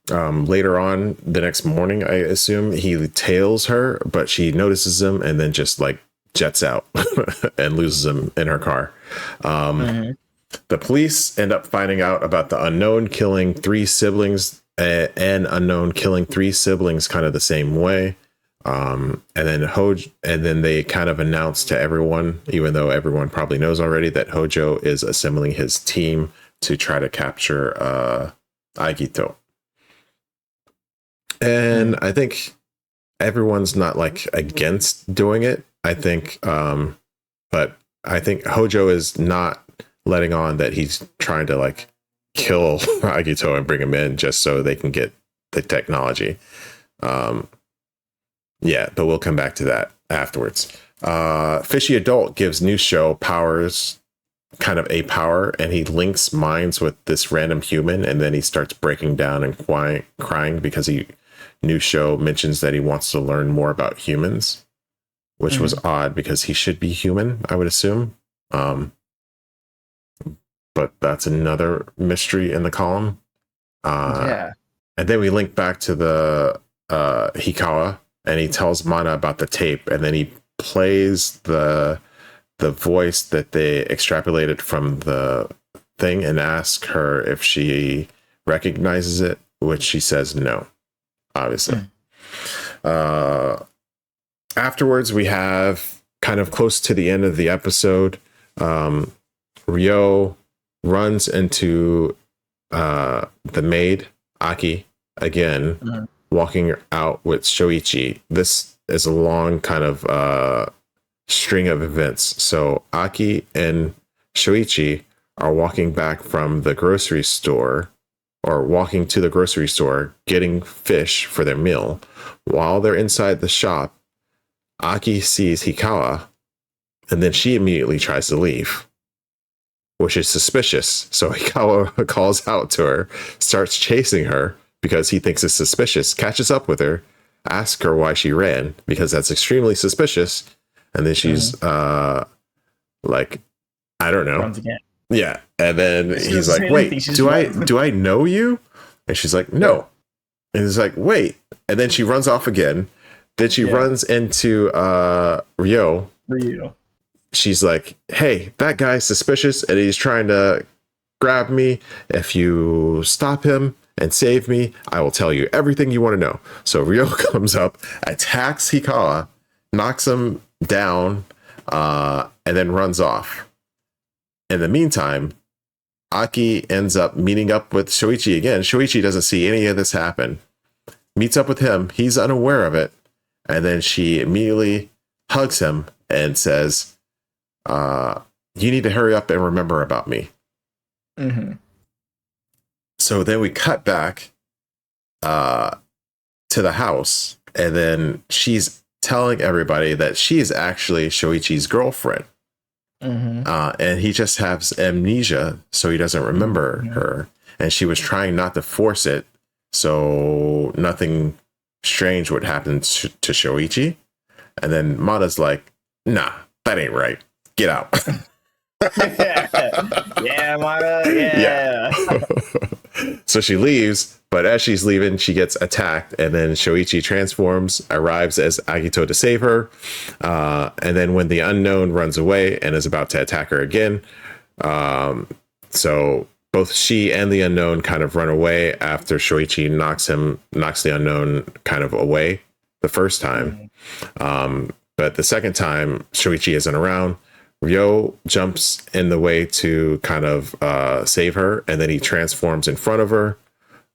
Later on the next morning, I assume, he tails her, but she notices him and then just like jets out and loses him in her car. The police end up finding out about the unknown killing 3 siblings and unknown killing 3 siblings kind of the same way. And then they kind of announce to everyone, even though everyone probably knows already, that Hojo is assembling his team to try to capture Agito. And I think everyone's not like against doing it. I think, but I think Hojo is not letting on that he's trying to like kill Agito and bring him in just so they can get the technology. Yeah, but we'll come back to that afterwards. Fishy Adult gives New Show powers, kind of a power, and he links minds with this random human, and then he starts breaking down and crying because New Show mentions that he wants to learn more about humans, which was odd because he should be human, I would assume. But that's another mystery in the column. And then we link back to the Hikawa, and he tells Mana about the tape, and then he plays the voice that they extrapolated from the thing and asks her if she recognizes it, which she says no, obviously. Afterwards, we have kind of close to the end of the episode, Ryo runs into the maid, Aki, again, walking out with Shoichi. This is a long kind of string of events. So Aki and Shoichi are walking back from the grocery store, or walking to the grocery store, getting fish for their meal. While they're inside the shop, Aki sees Hikawa, and then she immediately tries to leave, which is suspicious. So Hikawa calls out to her, starts chasing her because he thinks it's suspicious, catches up with her, asks her why she ran, because that's extremely suspicious. And then she's like, I don't know. Yeah. And then he's like, wait, do I know you? And she's like, no. And he's like, wait. And then she runs off again. Then she runs into Ryo. She's like, hey, that guy's suspicious and he's trying to grab me. If you stop him and save me, I will tell you everything you want to know. So Ryo comes up, attacks Hikawa, knocks him down, and then runs off. In the meantime, Aki ends up meeting up with Shoichi again. Shoichi doesn't see any of this happen. Meets up with him. He's unaware of it. And then she immediately hugs him and says, you need to hurry up and remember about me. So then we cut back to the house, and then she's telling everybody that she is actually Shoichi's girlfriend. And he just has amnesia, so he doesn't remember her. And she was trying not to force it, so nothing strange would happen to Shoichi. And then Mata's like, nah, that ain't right. Get out. Yeah, Mata. So she leaves, but as she's leaving, she gets attacked, and then Shoichi transforms, arrives as Agito to save her. And then when the unknown runs away and is about to attack her again, so both she and the unknown kind of run away after Shoichi knocks the unknown kind of away the first time. But the second time, Shoichi isn't around. Ryo jumps in the way to kind of save her, and then he transforms in front of her,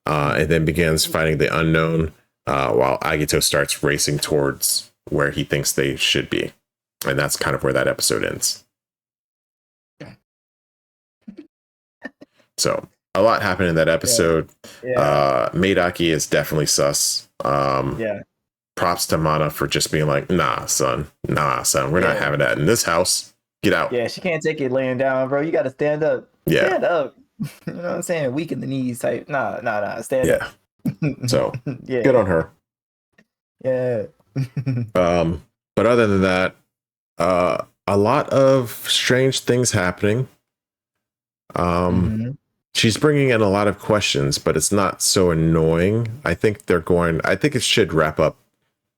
and then begins fighting the unknown, while Agito starts racing towards where he thinks they should be. And that's kind of where that episode ends. So a lot happened in that episode. Maidaki is definitely sus. Props to Mana for just being like, nah, son, we're not having that in this house. Get out. Yeah, she can't take it laying down, bro. You got to stand up. Yeah. Stand up. You know what I'm saying? Weak in the knees type. Nah. Stand Yeah. up. So Yeah. good on her. Yeah. But other than that, a lot of strange things happening. She's bringing in a lot of questions, but it's not so annoying. I think it should wrap up.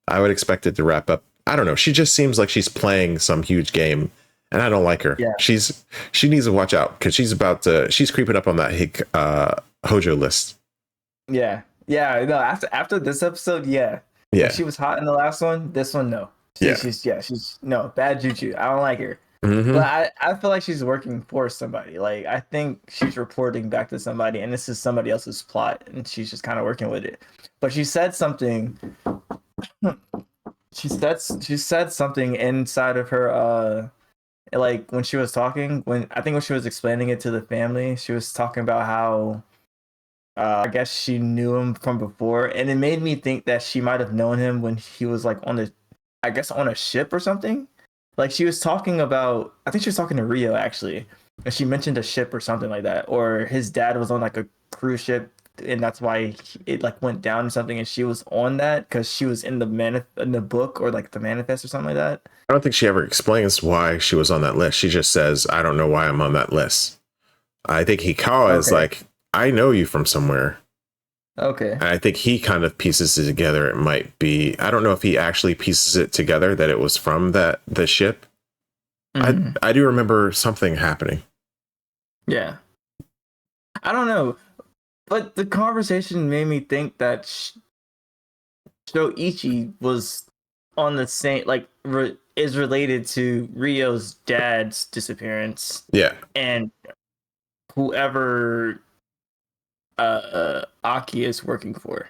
I would expect it to wrap up. I don't know. She just seems like she's playing some huge game, and I don't like her. Yeah. She needs to watch out because she's creeping up on that Hojo list. Yeah. Yeah. No, after this episode, yeah. Yeah. When she was hot in the last one, this one, no. She's no bad juju. I don't like her. Mm-hmm. But I feel like she's working for somebody. Like, I think she's reporting back to somebody, and this is somebody else's plot, and she's just kind of working with it. But she said something. She said something inside of her. Like when she was talking, when she was explaining it to the family, she was talking about how. I guess she knew him from before, and it made me think that she might have known him when he was like on a ship or something. Like she was talking about, I think she was talking to Rio actually, and she mentioned a ship or something like that, or his dad was on like a cruise ship, and that's why it like went down or something, and she was on that because she was in the book or like the manifest or something like that. I don't think she ever explains why she was on that list. She just says, "I don't know why I'm on that list." I think Hikawa is like, I know you from somewhere. Okay. And I think he kind of pieces it together. It might be, I don't know if he actually pieces it together that it was from the ship. Mm-hmm. I do remember something happening. Yeah. I don't know. But the conversation made me think that Shoichi was on the same, like, is related to Ryo's dad's disappearance. Yeah. And whoever Aki is working for.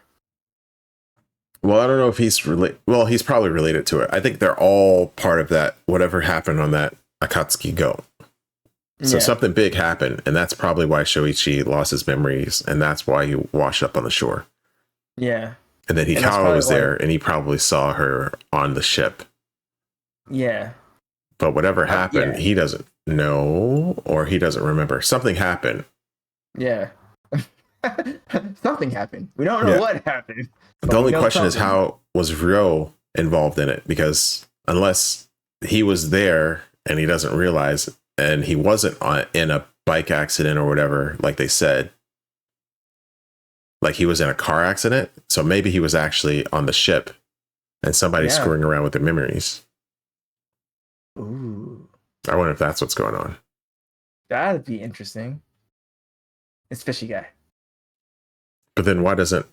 Well, I don't know if he's he's probably related to it. I think they're all part of that, whatever happened on that Akatsuki Go. So something big happened, and that's probably why Shoichi lost his memories, and that's why he washed up on the shore. Yeah. And then Hikawa was there, and he probably saw her on the ship. Yeah. But whatever happened, he doesn't know, or he doesn't remember. Something happened. Yeah. Something happened. We don't know what happened. The only question is, how was Ryo involved in it? Because unless he was there and he doesn't realize, and he wasn't in a bike accident or whatever, like they said, like he was in a car accident. So maybe he was actually on the ship and somebody's screwing around with their memories. Ooh. I wonder if that's what's going on. That'd be interesting. It's fishy guy. But then why doesn't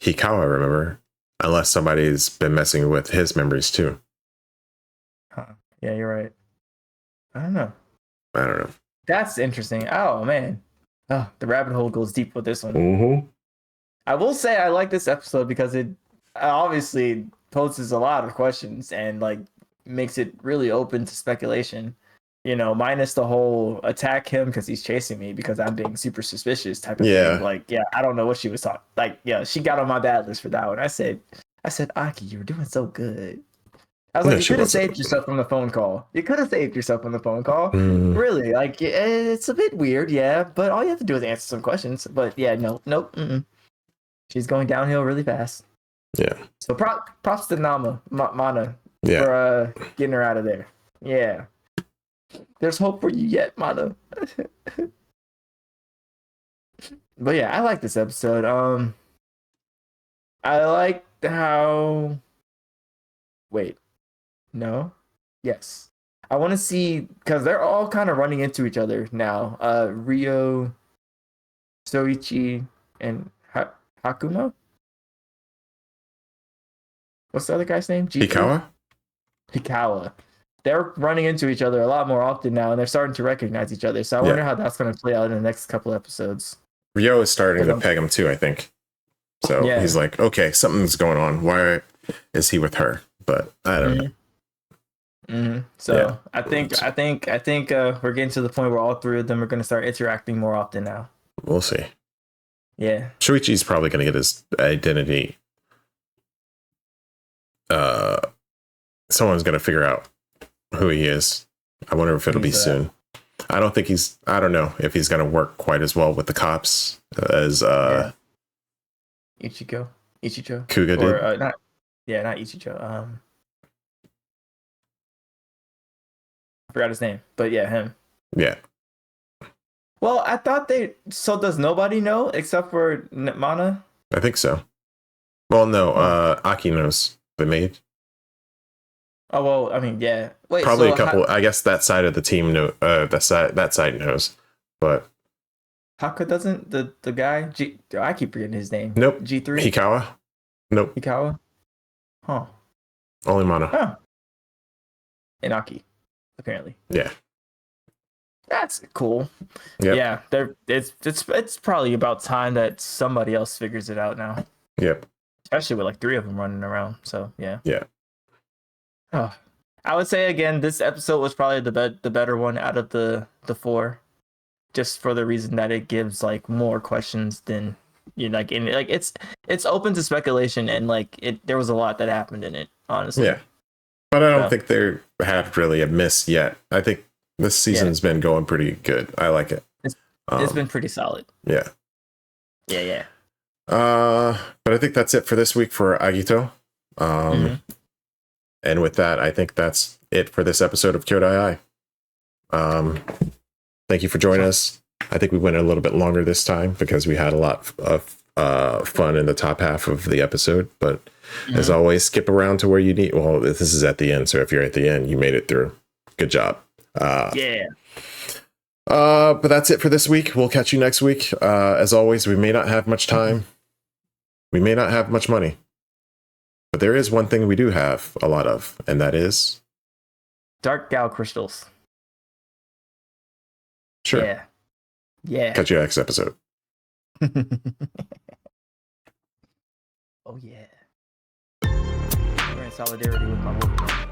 Hikawa remember? Unless somebody's been messing with his memories too. Huh. Yeah, you're right. I don't know. That's interesting. Oh, man. Oh, the rabbit hole goes deep with this one. Mm-hmm. I will say I like this episode because it obviously poses a lot of questions and like makes it really open to speculation. You know, minus the whole attack him because he's chasing me because I'm being super suspicious type of thing. Like, I don't know what she was talking. Like, she got on my bad list for that one. I said, Aki, you were doing so good. I was like, you could have saved yourself from the phone call. Really? Like, it's a bit weird, but all you have to do is answer some questions. But nope. She's going downhill really fast. Yeah. So props to Mana Yeah. for getting her out of there. Yeah. There's hope for you yet, Mana. But yeah, I like this episode. I like how... Wait. No? Yes. I want to see... Because they're all kind of running into each other now. Ryo, Soichi, and Hakuma? What's the other guy's name? Hikawa. They're running into each other a lot more often now, and they're starting to recognize each other. So I wonder how that's going to play out in the next couple episodes. Ryo is starting to peg him too, I think. So he's like, okay, something's going on. Why is he with her? But I don't know. Mm-hmm. So I think we're getting to the point where all three of them are going to start interacting more often now. We'll see. Yeah. Shuichi's probably going to get his identity. Someone's going to figure out who he is. I wonder if it'll be soon. I don't think I don't know if he's going to work quite as well with the cops as Ichigo Kuga did. Or not Ichigo. I forgot his name, but yeah, him. Yeah. Well, I thought so does nobody know except for Mana? I think so. Well, no, Aki knows the maid. Oh, well, I mean, yeah. Wait, probably a couple. I guess that side of the team know. That side knows, but Haka doesn't. The guy. I keep forgetting his name. Nope. G3. Hikawa. Nope. Hikawa. Huh. Only Mana. Huh. And Aki, apparently. Yeah. That's cool. Yep. Yeah. It's probably about time that somebody else figures it out now. Yep. Especially with like 3 of them running around. So yeah. Yeah. Oh, I would say again, this episode was probably the better one out of the 4, just for the reason that it gives like more questions than it's open to speculation, and like there was a lot that happened in it, honestly. Yeah, but I don't think there had really a miss yet. I think this season's been going pretty good. I like it. It's been pretty solid. Yeah. Yeah. But I think that's it for this week for Agito. And with that, I think that's it for this episode of Kyoudai Ai. Thank you for joining us. I think we went a little bit longer this time because we had a lot of fun in the top half of the episode. But as always, skip around to where you need. Well, this is at the end, so if you're at the end, you made it through. Good job. Yeah. But that's it for this week. We'll catch you next week. As always, we may not have much time. We may not have much money. But there is one thing we do have a lot of, and that is Dark Gal crystals. Sure. Yeah. Catch you next episode. Oh yeah. We're in solidarity with my wolf.